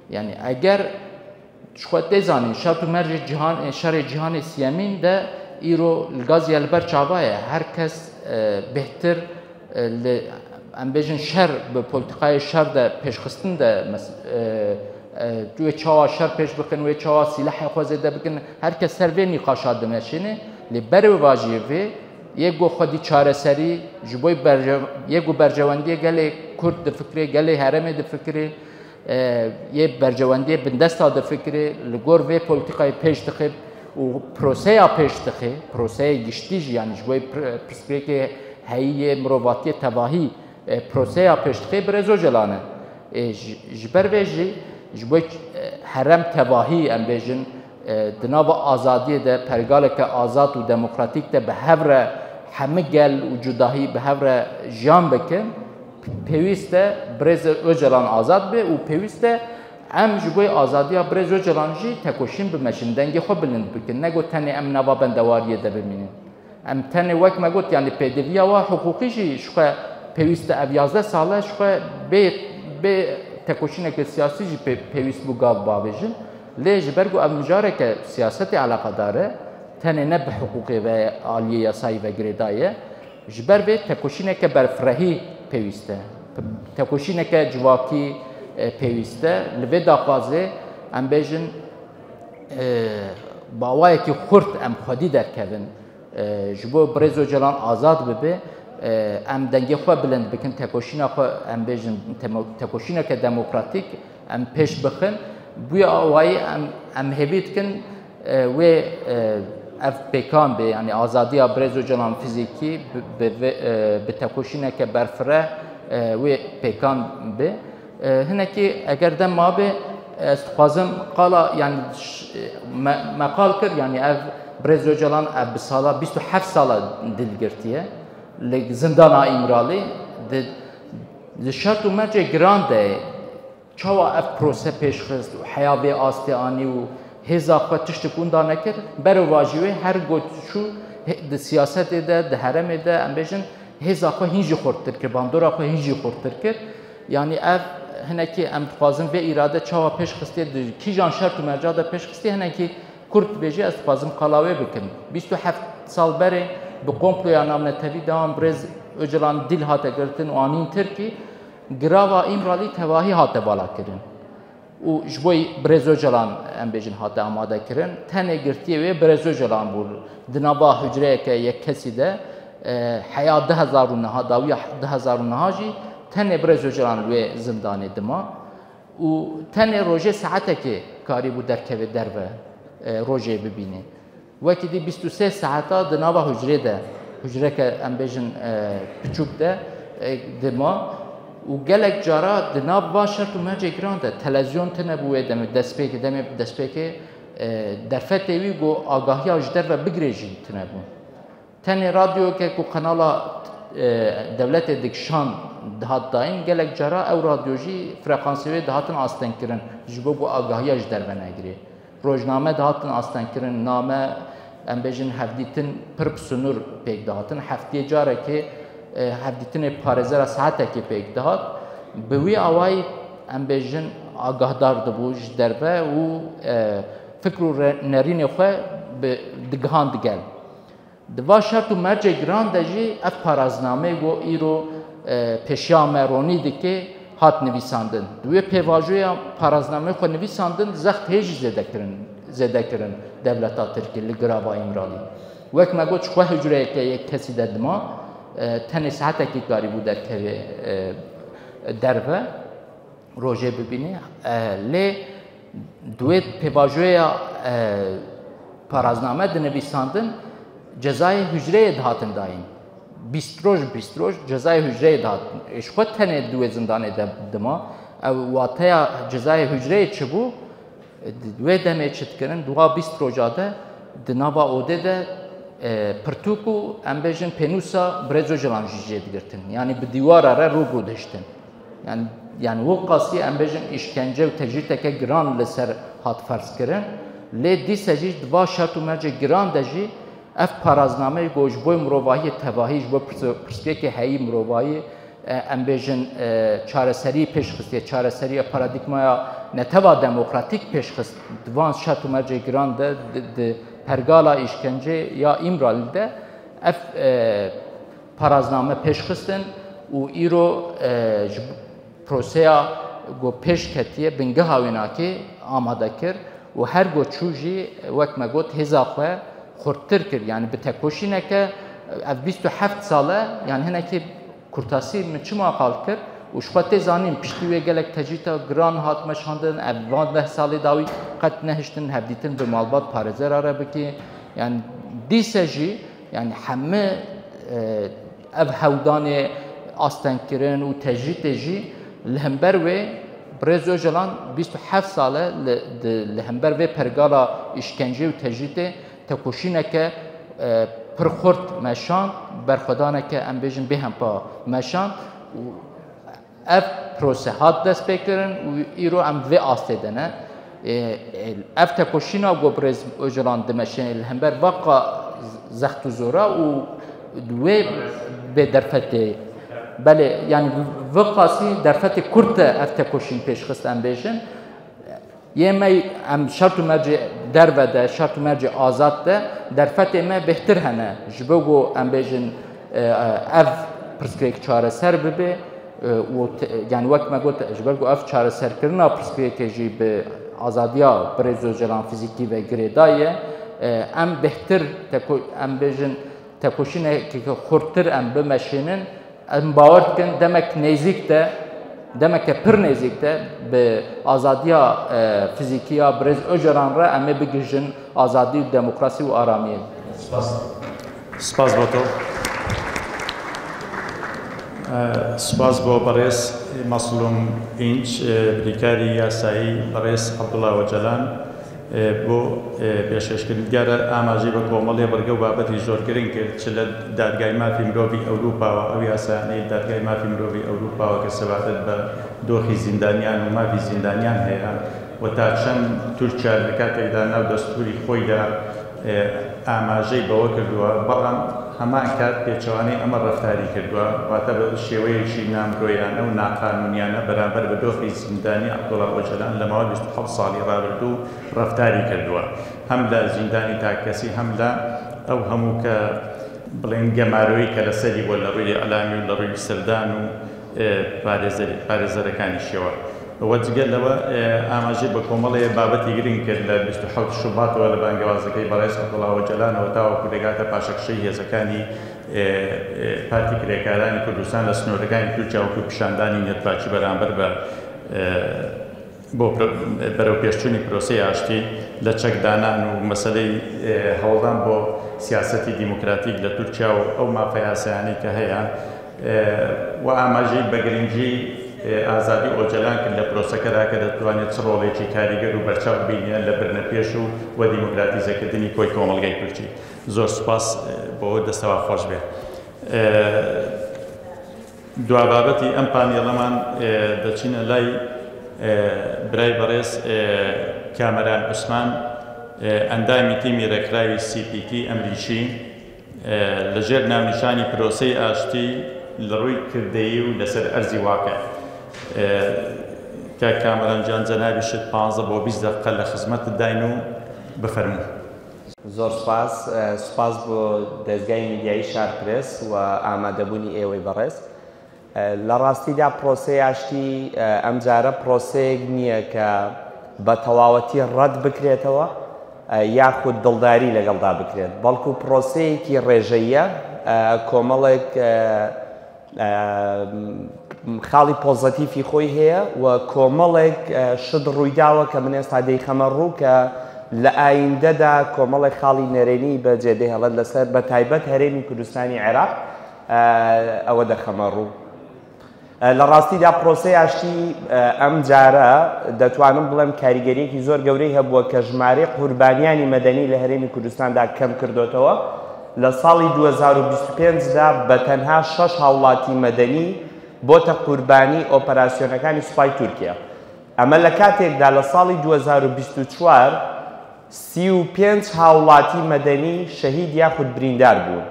Yani eger ji xwe tê zanîn şert û mercê şerê cîhanê siyemîn de îro li gaziya li ber çava ye. Her kes bêhtir li em bêjin şer bi polîtikayê şer de pêşxistin de wê çawa şer pêş bikin, wê çawa sîlehê xwe zêde bikin, her kes ser vê nîqaşa dimeşîne. Lê berê vajiyê vê yek got xwedî çareserî ji bo yek got bercewendiyê gelê Kurd difikirê, gelê heremê difikirê, yê bercewendiyê bindesta difikirê, li gor vê polîtikayê pêş dixe û proseya pêş dixe, proseyê giştî jî yani ji bo pirsgirêkê heyî mirovatiyê tevahî proseya pêş dixe Birêz Öcalan e. Ji ber vê jî ji bo herem tevahî em bêjin di nava azadiyê de pergaleke azad û demokratîk de bi hev re hemû gel û cudahî bi hev re jiyan bikin pêwîst e Birêz Öcalan azad be û pêwîst e em ji bo azadiya Birêz Öcalan jî tekoşîn bimeşin dengê xwe bilind bikin ne got tenê em nava bendewariyê de bimînin em tenê wek me got yani pêdiviya wa hiqûqî jî ji xwe pêwîst e ev 11 sale ji xwe bê tekoşîneke siyasî jî pêwîst bû gav bavêjin. Lê ji ber ku ev mijareke siyasetê alaqedar e tenê ne bi hiqûqê ve aliyê yasayî vegirêda ye ji ber vê tekoşîneke berfirehî pêwîst e tekoşîneke civakî pêwîst e li vê daxwazê em bêjin bawayekî xurt em xwedî derkevin ji bo Birêz Öcalan azad bibe em dengê xwe bilind bikin tekoşîna xwe em bêjin tekoşîneke demokratîk em pêş bixin بوی آوایی ام هیوید کن و اف پیکان به یعنی آزادی برز و جلان فیزیکی به تکوشینه که برفره و پیکان به هنکی اگر دم ما به استقازم قالا یعنی مقال کرد یعنی اف برز و جلان اف بسالا 27 ساله دلگرتیه زندان ایمرالی د شرط و مرجع گرانده چاوا اف پروسه پیش خست و حیابی آستیانی و هزا خود تشتکون دا نکر برو واجوه هر گوت شو د سیاست ده ده حرم ده ام بیشن هزا خود هنجی خورتر کر باندورا خود هنجی خورتر کر یعنی اف هنکی ام تقازم به اراده چاوا پیش خسته کی جان شرط و مرجع ده پیش خسته هنکی کرد بیجی از تقازم قلاوه بکن 27 سال بره به قومپلویا نام نتوی دام برز Öcalan dil hate girtin û anîn Tirkî girava îmralî tevahî hate bala kirin. û ji bo Birêz Öcalan em bêjin hate amade kirin. Tenê girtiyê wê Birêz Öcalan bû. Di nava hücreyeke yek kesî de heya 2009 dawiya 2009 jî tenê Birêz Öcalan wê zindanê dima. û tenê rojê saetekê karî bû derkeve derve. روژه ببینه وقتی دی 23 ساعتا دنوا حجره ده حجره که ام بیشن پچوب ده دما و گلک جارا دنوا شرط و مرج گران ده تلویزیون تنبوه دم دستپیک در فتوی گو آگاهی اجدر و بگریجی تنبو تنی رادیو که کو قنالا دولت دکشان دهات داین گلک جارا او رادیوجی فرکانسیوی دهاتن آستن کرن جبو گو آگاهی اجدر و نگری روزنامه دهاتن آستن کرن نامه ام بیشن هفدیتن پرپ سنور پیک دهاتن هفته جاره که هفدیتن پارزر ساعته که پیک دهات بوی آوای ام بیشن آگاهدار دبوج دربه و فکر و نرین خو دگهان دگل دوا شرط و مرج گران دجی اف پارازنامه گو ایرو پیشیام رونی دکه هات نویساندن دوی پیواجوی پارازنامه خو نویساندن زخت هیچ زده کرن دولتا ترکی لگرابا امرالی وقت ما گوش خواه حجره که یک کسی دادما تنی ساعته که کاری بود که دربه روژه ببینه لی دوی پیواجوی پارازنامه دنویساندن جزای حجره دهاتن داین 20 روز جزای حجره دهاتن اش خود تنه دوی زندانه دما واتیا جزای حجره چه بو دوی دمه چت کرن دوا 20 روزاده دنوا اوده ده پرتوکو ام بیشن پنوسا برزو جلان جیجه دیگرتن یعنی به دیوار را رو گودشتن yani o qasi em bejin işkence û tecrüteke giran li ser hat ferz kirin lê dîse jî di va şert û mercê giran de jî ev parazname got ji bo mirovahiyê tevahî ji bo pirsgirêkê heyî mirovahî em bêjin çareserî pêşxistiye çareseriya paradigmaya neteva demokratîk pêşxist di van şert û mercê giran de di pergala işkence ya İmralî de ev parazname pêşxistin û îro ji پروسیا گو پیش کتیه بنگه هاویناکی آماده کر و هر گو چوجی وقت ما گوت هزاقه خورتر کر یعنی به تکوشی نکه اف 27 ساله یعنی هنه که کرتاسی من چما قال کر و شخوته زانیم پشتیوی گلک تجیتا گران هات مشاندن اف 12 سالی داوی قد نهشتن هفدیتن به مالبات پارزر عربه که یعنی دیسه جی یعنی همه اف هودان آستنکرن و تجریت جی لهمبر و برز اوجلان 27 ساله لهمبر و پرگالا işkence و تجریت تکوشینه که پرخورد مشان برخدانه که ام بیشن به هم پا مشان اف پروسه هات دست بکرن و ایرو ام و آستیدنه اف تکوشینا گو برز اوجلان دمشن لهمبر واقع زخت و زورا و دوی به درفته بله یعنی وقاسی درفت کرد افتکوشین پیشخست ام بیشن یه می ام شرط مرجع دربده شرط مرجع آزاد ده درفت ما بهتر هنه جبگو ام بیشن اف پرسکریک چاره سر ببه و یعنی وقت ما گفت جبگو اف چاره سر کردن پرسکریک جی به آزادیا برای جلان فیزیکی و گریدایه ام بهتر ام بیشن تکوشینه که خورتر ام بمشینن ام باور کن demek نزدیک ده demek پر نزدیک ده به آزادی فیزیکی برز اجران را اما بگیرن آزادی و دموکراسی و آرامی. سپاس باتو. سپاس با برس مسلوم اینچ بریکاری یاسایی برس عبدالله وجلان بۆ پێشکەشکردنگارە ئاماژەی بە کۆمەڵێ بەرگە و بابەتی زۆرگرنگ کرد چ لە دادگای مافی مرۆڤی ئەوروپاوە ئەو یاسانەی دادگای مافی مرۆڤی ئەوروپاوە کە سەباتت بە دۆخی زیندانیان و مافی زیندانیان هەیە و تا چەند تورکیا لە کاتێکدا ناو دەستوری خۆیدا ئاماژەی بەوە کردووە بەڵام هەمان کات پێچەوانەی ئەمە ڕەفتاری کردووە واتە بە شێوەیەکی نامرۆیانە و ناقانونیانە بەرامبەر بە دۆخی زیندانی عەبدوڵڵا ئۆجەلان لە ماوەی 27 ساڵی ڕابردوو ڕەفتاری کردووە هەم لە زیندانی تاکەسی هەم لە ئەو هەموو کە بڵێن گەمارۆیی کە لەسەری بۆ لە ڕووی ئەلامی و لە ڕووی سەردان و پارێزەرەکانی شێوە وەجگە لەوە ئاماژەی بە کۆمەڵێ بابەتی گرنگ کرد لە 27 شوباتەوە لە بانگەوازەکەی بەڕێز عەبدوڵڵا ئۆجەلانەوە تاوەکو دەگاتە پاشەکشەی هێزەکانی پارتی کرێکارانی کوردستان لە سنوورەکانی تورکیا وەکو پیشاندانی نێتباکی بەرامبەر بە بۆ بەرەو پێشچوونی پرۆسەی ئاشتی لە چەکدانان و مەسەلەی هەوڵدان بۆ سیاسەتی دیموکراتیک لە تورکیا و ئەو مافەیاسیانی کە هەیە و ئاماژەی بە گرنگی ئازادی ئۆجەلان کرد لە پرۆسەکەدا کە دەتوانێت چ ڕۆڵێکی کاریگەر و بەرچاو بینێن لە برنەپێش و دیموکراتیزەکردنی کۆی کۆمەڵگەی تورکی. زۆر سوپاس بۆ دەستەوا خۆش بێ. دوا بابەتی ئەم پانێڵەمان دەچینە لای برای بەڕێز کامەران عوسمان ئەندامی تیمی ڕێکخراوی CPT ئەمریکی لەژێر ناونیشانی پرۆسەی ئاشتی لە ڕووی کردەیی و لەسەر ئەرزی واقع. کە کامەران جان جەنابی شت 15 بۆ 20 دقیقە لە خزمەتت داین و بفەرموو. زۆر سوپاس بۆ دەستگای میدیایی شارپرس و ئامادەبوونی ئێوەی بەڕێز. لە ڕاستیدا پرۆسەی ئاشتی ئەم جارە پرۆسەیەک نییە کە بە تەواوەتی ڕەت بکرێتەوە یاخود دڵداری لەگەڵدا بکرێت، بەڵکو پرۆسەیەکی ڕێژەیە کۆمەڵێک خاڵی پۆزەتیفی خۆی هەیە و کۆمەڵێک شت ڕوویداوە کە من ئێستا دەیخەمە ڕوو کە لە ئایندەدا کۆمەڵێک خاڵی نەرێنی بەجێ هەڵەت لەسەر بە تایبەت هەرێمی کوردستانی عێراق ئەوە دەخەمە ڕوو. لە ڕاستیدا پرۆسەی ئاشتی ئەم جارە دەتوانم بڵێم کاریگەریەکی زۆر گەورەی هەبووە کە ژمارەی قوربانیانی مەدەنی لە هەرێمی کوردستاندا کەم کردوتەوە. لە ساڵی 2025دا بە تەنها 6 هاوڵاتی مەدەنی بۆتە قوربانی ئۆپەراسیۆنەکانی سوپای تورکیا. ئەمە لە کاتێکدا لە ساڵی 2024 35 هاوڵاتی مەدەنی شەهید یاخود بریندار بوون.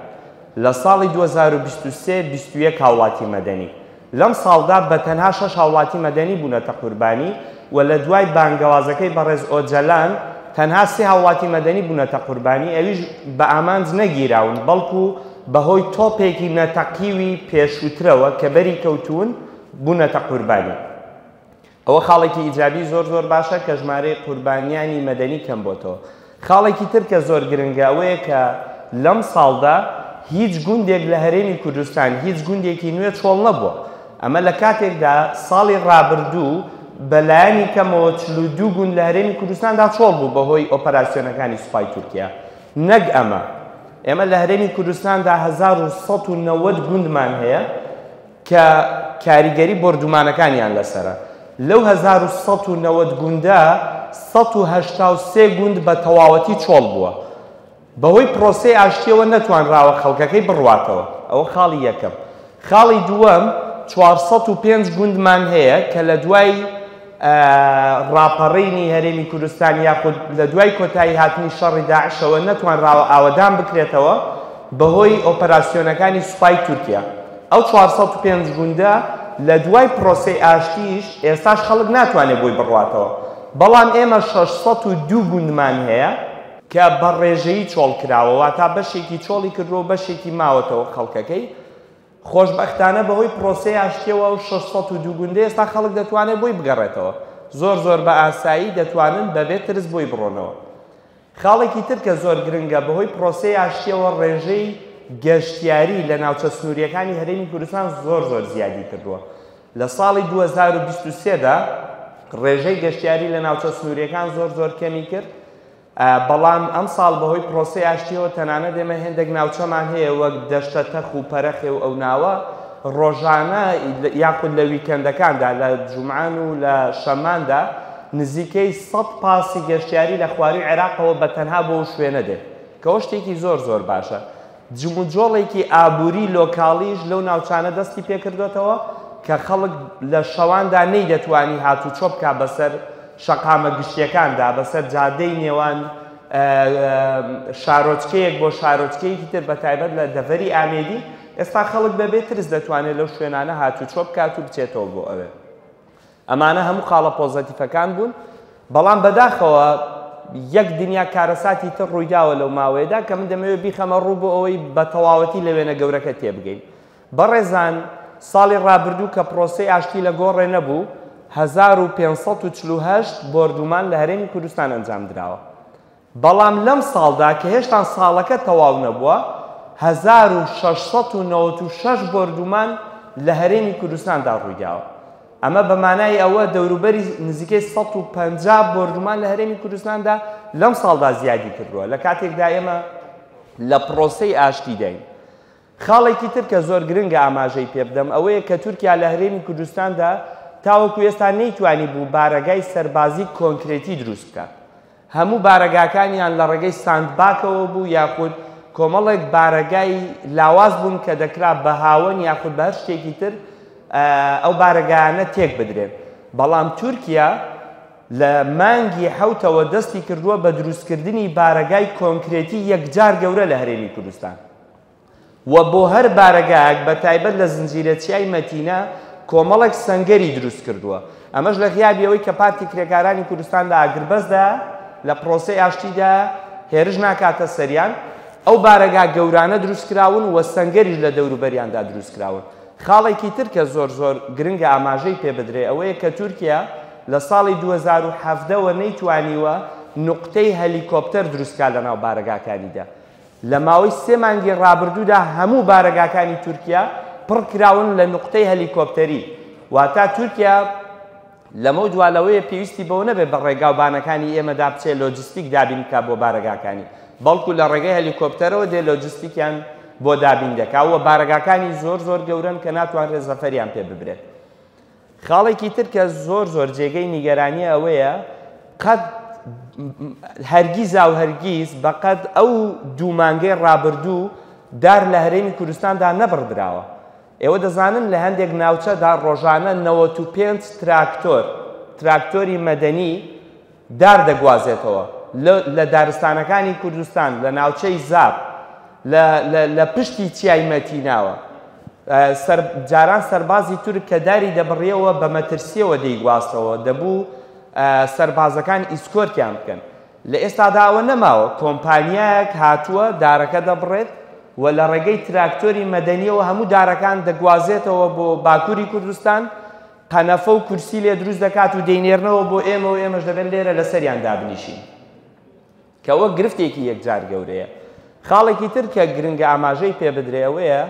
لە ساڵی 2023 21 هاوڵاتی مەدەنی. لەم ساڵدا بە تەنها 6 هاوڵاتی مەدەنی بوونەتە قوربانی و لە دوای بانگەوازەکەی بەڕێز ئۆجەلان تەنها 3 هاوڵاتی مەدەنی بوونەتە قوربانی، ئەویش بە ئامانج نەگیراون بەڵکو بەهۆی تۆپێکی نەتەقیوی پێشووترەوە کە بەری کەوتون بوونەتە قوربانی. ئەوە خاڵێکی ئیجابی زۆر باشە کە ژمارەی قوربانیانی مەدەنی کەم بۆتەوە. خاڵێکی تر کە زۆر گرنگە ئەوەیە کە لەم ساڵدا هیچ گوندێک لە هەرێمی کوردستان هیچ گوندێکی نوێ چۆڵ نەبووە. ئەمە لە کاتێکدا ساڵی ڕابردوو بەلایانی کەمەوە 42 گوند لە هەرێمی کوردستاندا چۆڵ بوو بەهۆی ئۆپەراسیۆنەکانی سوپای تورکیا. نەک ئێمە لە هەرێمی کوردستاندا 1190 گوندمان هەیە کە کاریگەری بردومانەکانیان لەسەرە. لەو 1190 گوندە 183 گوند بە تەواوەتی چۆڵ بووە. بەهۆی پرۆسەی ئاشتیەوە نەتوانراوە خەڵکەکەی بڕواتەوە. ئەوە خاڵی یەکەم. خاڵی دووەم 405 گوندمان هەیە کە لە دوای ڕاپەڕینی هەرێمی کوردستان یاخود لە دوای کۆتایی هاتنی شەڕی داعشەوە نەتوانراوە ئاوەدان بکرێتەوە بەهۆی ئۆپەراسیۆنەکانی سوپای تورکیا. ئەو 405 گوندە لە دوای پرۆسەی ئاشتیش ئێستاش خەڵک ناتوانێت بۆی بڕواتەوە، بەڵام ئێمە 602 گوندمان هەیە کە بە ڕێژەیی چۆڵ کراوە، تا بەشێکی چۆڵی کردووە و بەشێکی ماوەتەوە خەڵکەکەی. خۆشبەختانە بەهۆی پرۆسەی ئاشتیەوە و 602 گوندە ئێستا خەڵک دەتوانێت بۆی بگەڕێتەوە، زۆر بە ئاسایی دەتوانن بەبێت ترس بۆی بڕۆنەوە. خاڵێکی تر کە زۆر گرنگە بەهۆی پرۆسەی ئاشتیەوە ڕێژەی گەشتیاری لە ناوچە سنووریەکانی هەرێمی کوردستان زۆر زیادی کردووە. لە ساڵی 2023دا ڕێژەی گەشتیاری لە ناوچە سنووریەکان زۆر کەمی کرد، بەڵام ئەم ساڵ بەهۆی پرۆسەی ئاشتیەوە تەنانەت ئێمە هێندێک ناوچەمان هەیە وەک دەشتە تەخ و پەرەخێ و ئەو ناوە ڕۆژانە یاخود لە ویکەندەکاندا لە جومعان و لە شەماندا نزیکەی 100 پاسی گەشتیاری لە خواری عێراقەوە بە تەنها بۆ شوێنە دێت کەەوە شتێکی زۆر باشە. جموجۆڵێکی ئابووری لۆکاڵیش لەو ناوچانە دەستی پێکردوێتەوە کە خەڵک لە شەواندا نەیدەتوانی هاتوو چۆ بکا بەسەر شەقامە گشتیەکاندا، بەسەر جادەی نێوان شارۆچکەیەک بۆ شارۆچکەیەکی تر بە تایبەت لە دەڤەری ئامێدی. ئێستا خەڵک بەبێت ترس دەتوانێت لەو شوێنانە هاتوو چۆ بکات و بچێتەوە بۆ ئەوێ. ئەمانە هەموو خاڵە پۆزەتیفەکان بوون، بەڵام بەداخەوە یەک دنیا کارەساتی تر ڕوویداوە لەو ماوەیەدا کە من دەمەوێت بیخەمە ڕوو بۆ ئەوەی بە تەواوەتی لە وێنە گەورەکە تێبگەین. بەڕێزان، ساڵی ڕابردوو کە پرۆسەی ئاشتی لە گۆڕێ نەبوو 1548 بردومان لە هەرێمی کوردستان ئەنجام درراوە، بەڵام لەم ساڵدا کە هێشتا ساڵەکە تەواو نەبووە 1696 بردومان لە هەرێمی کوردستاندا ڕوویداوە. ئەمە بەمانای ئەوە دەوروبەری نزیکەی 150 بۆردومان لە هەرێمی کوردستاندا لەم ساڵدا زیادی کردووە لە کاتێکدا ئێمە لە پرۆسەی ئاشتی دەین. خاڵێکی تر کە زۆر گرنگە ئاماژەی پێ بدەم ئەوەیە کە تورکیا لە هەرێمی کوردستاندا تاوەکو ئێستا نەیتوانی بوو بارەگای سەربازی کۆنکرێتی دروست بکات. هەموو بارەگاکانیان لە ڕێگەی ساندباکەوە بوو یاخود کۆمەڵێک بارەگای لاواز بوون کە دەکرا بە هاوەن یاخود بە هەر شتێکی تر ئەو بارەگایانە تێک بدرێن. بەڵام تورکیا لە مانگی حوتەوە دەستی کردووە بە دروستکردنی بارەگای کۆنکرێتی یەکجار گەورە لە هەرێمی کوردستان. و بۆ هەر بارەگایەک بە تایبەت لە زنجیرەچیای مەتینە کۆمەڵێک سەنگەری دروست کردووە. ئەمەش لە غیابی ئەوەی کە پارتی کرێکارانی کوردستاندا ئاگربەسدا لە پرۆسەی ئاشتیدا هێرش ناکاتە سەریان ئەو بارەگا گەورانە دروست کراون و سەنگەریش لە دەوروبەریاندا دروست کراون. خاڵێکی تر کە زۆر گرنگە ئاماژەی پێ بدرێ ئەوەیە کە تورکیا لە ساڵی 2017ەوە نەیتوانیوە نوقتەی هەلیکۆپتەر دروستکات لە ناو بارەگاکانیدا. لە ماوەی 3 مانگی ڕابردوودا هەموو بارەگاکانی تورکیا پڕ کراون لە نوقتەی هەلیکۆپتەری. واتە تورکیا لەمە دوالەوەیە پێویستی بەوە نەبێت بە ڕێگاوبانەکانی ئێمەدا بچێ لۆجستیک دابین بکات بۆ بارەگاکانی، بەڵکو لە ڕێگەی هەلیکۆپتەرەوە دێ لۆجستیکیان بۆ دابین دەکات و بارەگاکانی زۆر گەورن کە ناتوانرێت زەفەریان پێ ببرێت. خاڵێکی تر کە زۆر جێگەی نیگەرانی ئەوەیە قەت هەرگیز و هەرگیز بەقەت ئەو دوو مانگەی ڕابردوو دار لە هەرێمی کوردستاندا نەبڕدراوە. ئێوە دەزانن لە هەندێک ناوچەدا ڕۆژانە 95 تراکتۆری مەدەنی دار دەگوازێتەوە لە دارستانەکانی کوردستان لە ناوچەی زاب لە پشتی چیای مەتیناوە. جاران سەربازی تورک کە داری دەبڕیەوە بە مەترسیەوە دەیگواستەوە دەبوو سەربازەکان ئیسکۆرتیان بکەن. لە ئێستادا ئەوە نەماوە، کۆمپانیایەک هاتووە دارەکە دەبڕێت و لە ڕێگەی تراکتۆری مەدەنیەوە هەموو دارەکان دەگوازێتەوە بۆ باکووری کوردستان، قەنەفە و کورسی لێ دروست دەکات و دەینێرنەوە بۆ ئێمە و ئێمەش دەبێت لێرە لەسەریان دابنیشین کە ئەوە گرفتێکی یەکجار گەورەیە. خاڵێکی تر کە گرنگە ئاماژەی پێ بدرێەوەیە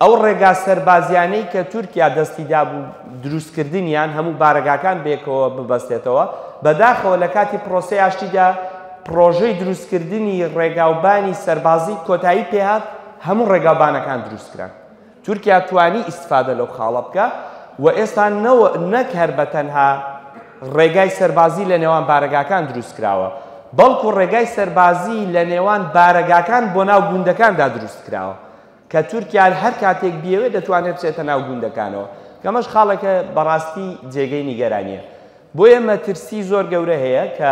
ئەو ڕێگا سەربازیانەی کە تورکیا دەستیدا بوو دروستکردنیان هەموو بارەگاکان بێکەوە ببەستێتەوە. بەداخەوە لە کاتی پرۆسەی ئاشتیدا پرۆژەی دروستکردنی ڕێگاوبانی سەربازی کۆتایی پێهات، هەموو ڕێگاوبانەکان دروستکران. تورکیا توانی ئیستفادە لەو خاڵە بکە و ئێستا نەک هەر بەتەنها ڕێگای سەربازی لە نێوان بارەگاکان دروست کراوە، بەڵکو ڕێگای سەربازی لە نێوان بارەگاکان بۆ ناو گوندەکاندا دروست کراوە کە تورکیا هەر کاتێک بیەوێ دەتوانێت بچێتە ناو گوندەکانەوە. کەمەش خاڵێکە بەڕاستی جێگەی نیگەرانیە. بۆ ئێمە ترسی زۆر گەورە هەیە کە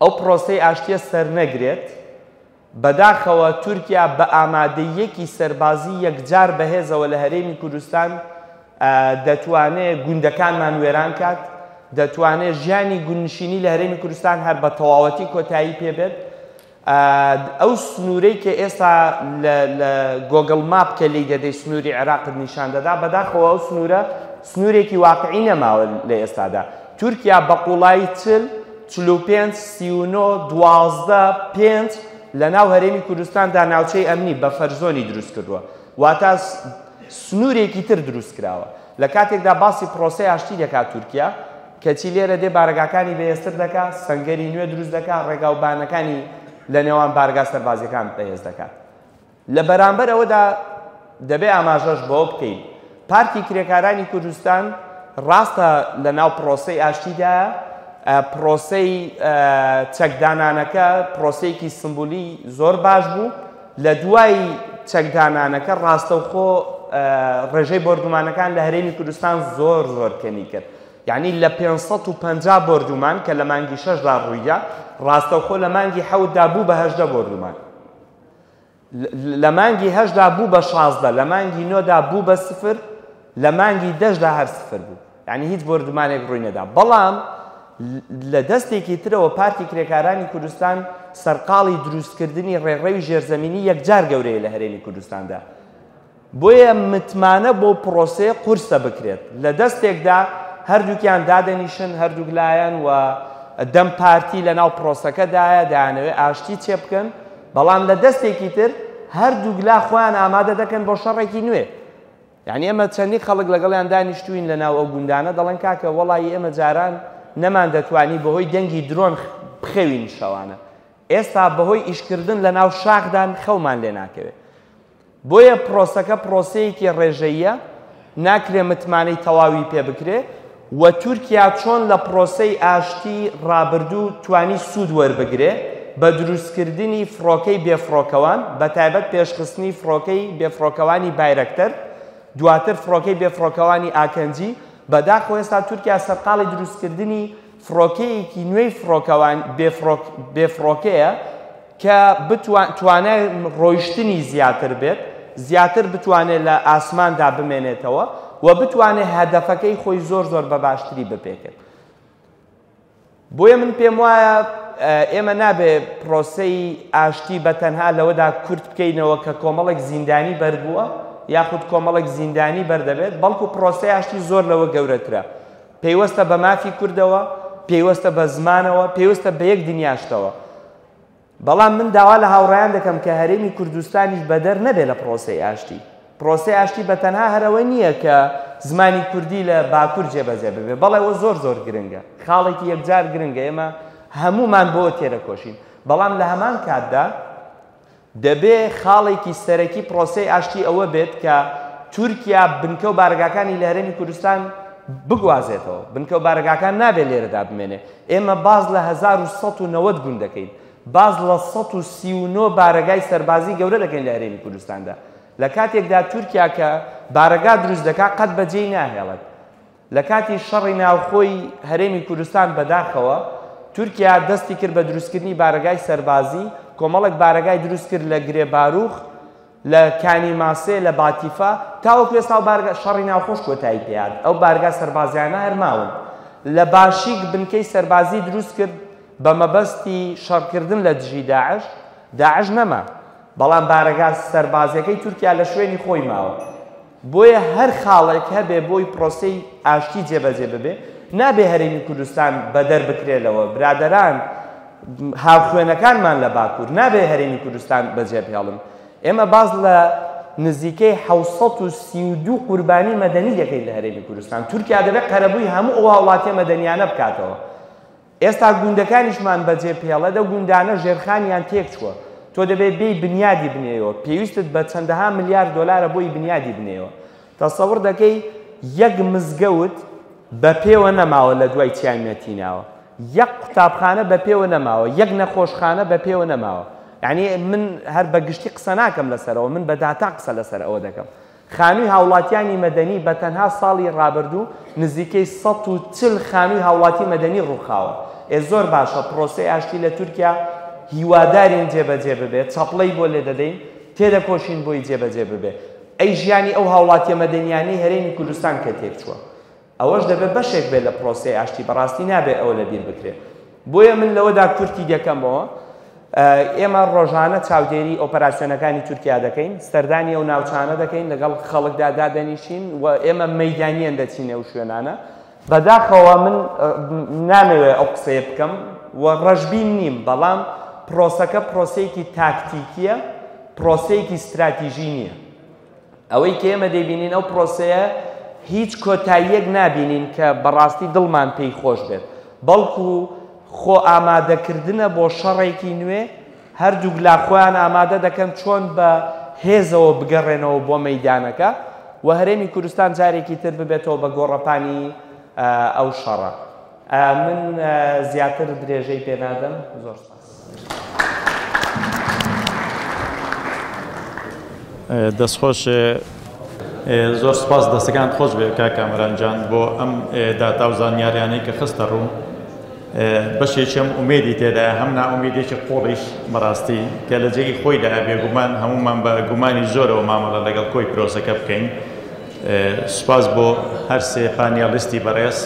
ئەو پرۆسەی ئاشتیە سەرنەگرێت. بەداخەوە تورکیا بە ئامادەیەکی سەربازی یەکجار بەهێزەوە لە هەرێمی کوردستان دەتوانێت گوندەکانمان وێران کات، دەتوانێت ژیانی گوندنشینی لە هەرێمی کوردستان هەر بە تەواوەتی کۆتایی پێبێت. ئەو سنوورەی کە ئێستا لە گۆگڵ ماپ کە لی دەدەی سنووری عێراقت نیشان دەدا، بەداخەوە ئەو سنوورە سنوورێکی واقعی نەماوە لە ئێستادا. تورکیا بە قوڵایی 45 39 12 5 لە ناو هەرێمی کوردستاندا ناوچەی ئەمنی بە فەرزۆنی دروست کردووە، واتە سنوورێکی تر دروست کراوە. لە کاتێکدا باسی پرۆسەی ئاشتی دەکات تورکیا کەچی لێرە دێ بارەگاکانی بەهێزتر دەکات، سەنگەری نوێ دروست دەکات، ڕێگاوبانەکانی لە نێوان بارگا سەربازیەکان بەهێز دەکات. لە بەرامبەر ئەوەدا دەبێ ئاماژەش بۆ بکەین. پارتی کرێکارانی کوردستان ڕاستە لە ناو پرۆسەی ئاشتیدا پرۆسەی چەکدانانەکە پرۆسەیەکی سمبولی زۆر باش بوو. لە دوای چەکدانانەکە ڕاستەوخۆ ڕێژەی بۆردومانەکان لە هەرێمی کوردستان زۆر کەمی کرد. یعنی لە 550 بۆردومان کە لە مانگی 6دا ڕوویدا، ڕاستەوخۆ لە مانگی 7دا بوو بە 18 بۆردومان، لە مانگی 8دا بوو بە 16، لە مانگی 9دا بوو بە 0، لە مانگی 10دا هەر 0 بوو. یعنی هیچ بۆردومانێک ڕووی نەدا. بەڵام لە دەستێکی ترەوە پارتی کرێکارانی کوردستان سەرقاڵی دروستکردنی ڕێڕەوی ژێرزەمینی یەکجار گەورەیە لە هەرێمی کوردستاندا. بۆیە متمانە بۆ پرۆسەیە قورسە بکرێت. لە دەستێکدا هەردووکیان دادەنیشن، هەردووک لایەن و دەم پارتی لە ناو پرۆسەکەدایە دایانەوێت ئاشتی چێ بکەن، بەڵام لە دەستێکی تر هەردووک لا خۆیان ئامادە دەکەن بۆ شەڕێکی نوێ. یعنی ئێمە چەندی خەڵک لەگەڵیان دانیشتوین لە ناو ئەو گوندانە دەڵێن کاکە وەڵی ئێمە جاران نەمان دەتوانی بەهۆی دەنگی درۆن بخەوین شەوانە ئێستا بەهۆی ئیشکردن لە ناو شاخدان خەومان لێ ناکەوێت بۆیە پرۆسەکە پرۆسەیەکی ڕێژەیە ناکرێ متمانەی تەواوی پێ بکرێ و تورکیا چۆن لە پرۆسەی ئاشتی ڕابردوو توانی سوود وەربگرێ بە دروستکردنی فڕۆکەی بێفڕۆکەوان بە تایبەت پێشخستنی فڕۆکەی بێفڕۆکەوانی بایرەکتەر دواتر فڕۆکەی بێفڕۆکەوانی ئاکەنجی بەداخەوە ئێستا تورکیا سەرقاڵی دروستکردنی فڕۆکەیەکی نوێی بێفڕۆکەیە کە توانای ڕۆیشتنی زیاتر بێت زیاتر بتوانێت لە ئاسماندا بمێنێتەوە و بتوانێت هەدەفەکەی خۆی زۆر زۆر بە باشتری بپێکێت بۆیە من پێم وایە ئێمە نابێ پرۆسەی ئاشتی بە تەنها لەوەدا کورت بکەینەوە کە کۆمەڵێک زیندانی بەربووە یاخود کۆمەڵێک زیندانی بەردەبێت بەڵکو پرۆسەی ئاشتی زۆر لەوە گەورەترە پێیوەستە بە مافی کوردەوە پێیوەستە بە زمانەوە پێیوەستە بە یەک دنیاشتەوە بەڵام من داوا لە هاوڕێیان دەکەم کە هەرێمی کوردستانیش بەدەر نەبێت لە پرۆسەی ئاشتی پرۆسەی ئاشتی بە تەنها هەرەوە نییە کە زمانی کوردی لە باکوور جێبەجێ ببێ بەڵێ ئەوە زۆر زۆر گرنگە خاڵێکی یەکجار گرنگە ئێمە هەمومان بۆ تێرەکۆشین بەڵام لە هەمان کاتدا دەبێ خاڵێکی سەرەکی پرۆسەی ئاشتی ئەوە بێت کە تورکیا بنکە و بارگاکانی لە هەرێمی کوردستان بگوازێتەوە بنکە و بارگاکان نابێت لێرەدا بمێنێ ئێمە باز لە 1990 گوند دەکەین باز لە 139 بارگای سەربازی گەورە دەکەین لە هەرێمی کوردستاندا لە کاتێکدا تورکیا کە بارگا دروست دەکات قەت بەجێی ناهێڵێت لە کاتی شەڕی ناوخۆی هەرێمی کوردستان بەداخەوە تورکیا دەستی کرد بە دروستکردنی بارگای سەربازی کۆمەڵێک بارگای دروست کرد لە گرێباروخ لە کانی ماسێ لە باتیفا تاوەکو ئێستا شەڕی ناوخۆش کۆتایی پێیان ئەو بارگا سەربازیانە هەرماون لە باشیک بنکەی سەربازی دروست کرد بە مەبەستی شەڕکردن لە دژی داعش نەما بەڵام بارگا سەربازیەکەی تورکیا لە شوێنی خۆی ماوە بۆیە هەر خاڵێک هەبێ بۆی پرۆسەی ئاشتی جێبەجێ ببێ نابێ هەرێمی کوردستان بەدەر بکرێتەوە برادەران هاوخوێنەکانمان لە باکوور نابێ هەرێمی کوردستان بەجێ بهێڵن ئێمە باز لە نزیکەی 732 قوربانی مەدەنی دەکەین لە هەرێمی کوردستان تورکیا دەبێت قەرەبووی هەموو ئەو وڵاتیە مەدەنیانە بکاتەوە ئێستا گوندەکانیشمان بەجێ پێڵە دە گوندانە ژێرخانیان تێک چووە تۆ دەبێت بێی بنیادی بنێەوە پێویستت بە چەندەها ملیارد دۆلارە بۆی بنیادی بنێەوە تەسەوڕ دەکەی یەک مزگەوت بە پێوە نەماوە لە دوای چیانەتیناوە یەک قوتابخانە بە پێوە نەماوە یەک نەخۆشخانە بە پێوە نەماوە یعنی من هەر بەگشتی قسە ناکەم لەسەرەوە من بە داتا قسە لەسەر ئەوە دەکەم خانووی هاوڵاتیانی مەدەنی بە تەنها ساڵی ڕابردوو نزیکەی 140 خانووی هاوڵاتی مەدەنی ڕووخاوە زۆر باشە پرۆسەی ئاشتی لە تورکیا هیوادارین جێبەجێ ببێت چاپڵەی بۆ لێ دەدەین تێدەکۆشین بۆی جێبەجێ ببێت ئەی ژیانی ئەو هاوڵاتیە مەدەنیانەی هەرێمی کوردستان کە تێک چووە ئەوەش دەبێت بەشێک بێت لە پرۆسەی ئاشتی بەڕاستی نابێت ئەوە لەبیر بکرێت بۆیە من لەوەدا کورتی دەکەمەوە ئێمە ڕۆژانە چاودێری ئۆپەراسیۆنەکانی تورکیا دەکەین سەردانی ئەو ناوچانە دەکەین لەگەڵ خەڵکدا دادەنیشین و ئێمە مەیدانیان دەچینێ و شوێنانە بەداخەوە من نامەوێت ئەو قسەیە بکەم و ڕەشبین نیم بەڵام پرۆسەکە پرۆسەیەکی تاکتیکیە پرۆسەیەکی استراتیژی نییە ئەوەی کە ئێمە دەیبینین ئەو پرۆسەیە هیچ کۆتاییەک نابینین کە بەڕاستی دڵمان پێی خۆش بێت بەڵکو خۆ ئامادەکردنە بۆ شەڕێکی نوێ هەردوو لا خۆیان ئامادە دەکەن چۆن بە هێزەوە بگەڕێنەوە بۆ مەیدانەکە و هەرێمی کوردستان جارێکی تر ببێتەوە بە گۆڕەپانی ئەو شەڕە من زیاتر درێژەی پێنادەم زۆر دەستخۆش زۆر سپاس دەستەکان خۆش بێ کا کامرانجان بۆ ئەم داتا و زانیاریانەی کە خستە ڕوو بەشێکم ئومێدی تێدایە هەم ناومێدێکی قۆڵیش بەڕاستی کە لە جێی خۆیدا بێگومان هەمومان بە گومانی زۆرەوە مامەڵە لەگەڵ کۆی پرۆسەکە بکەین سوپاس بۆ هەر سێ پانیالیستی بەڕێز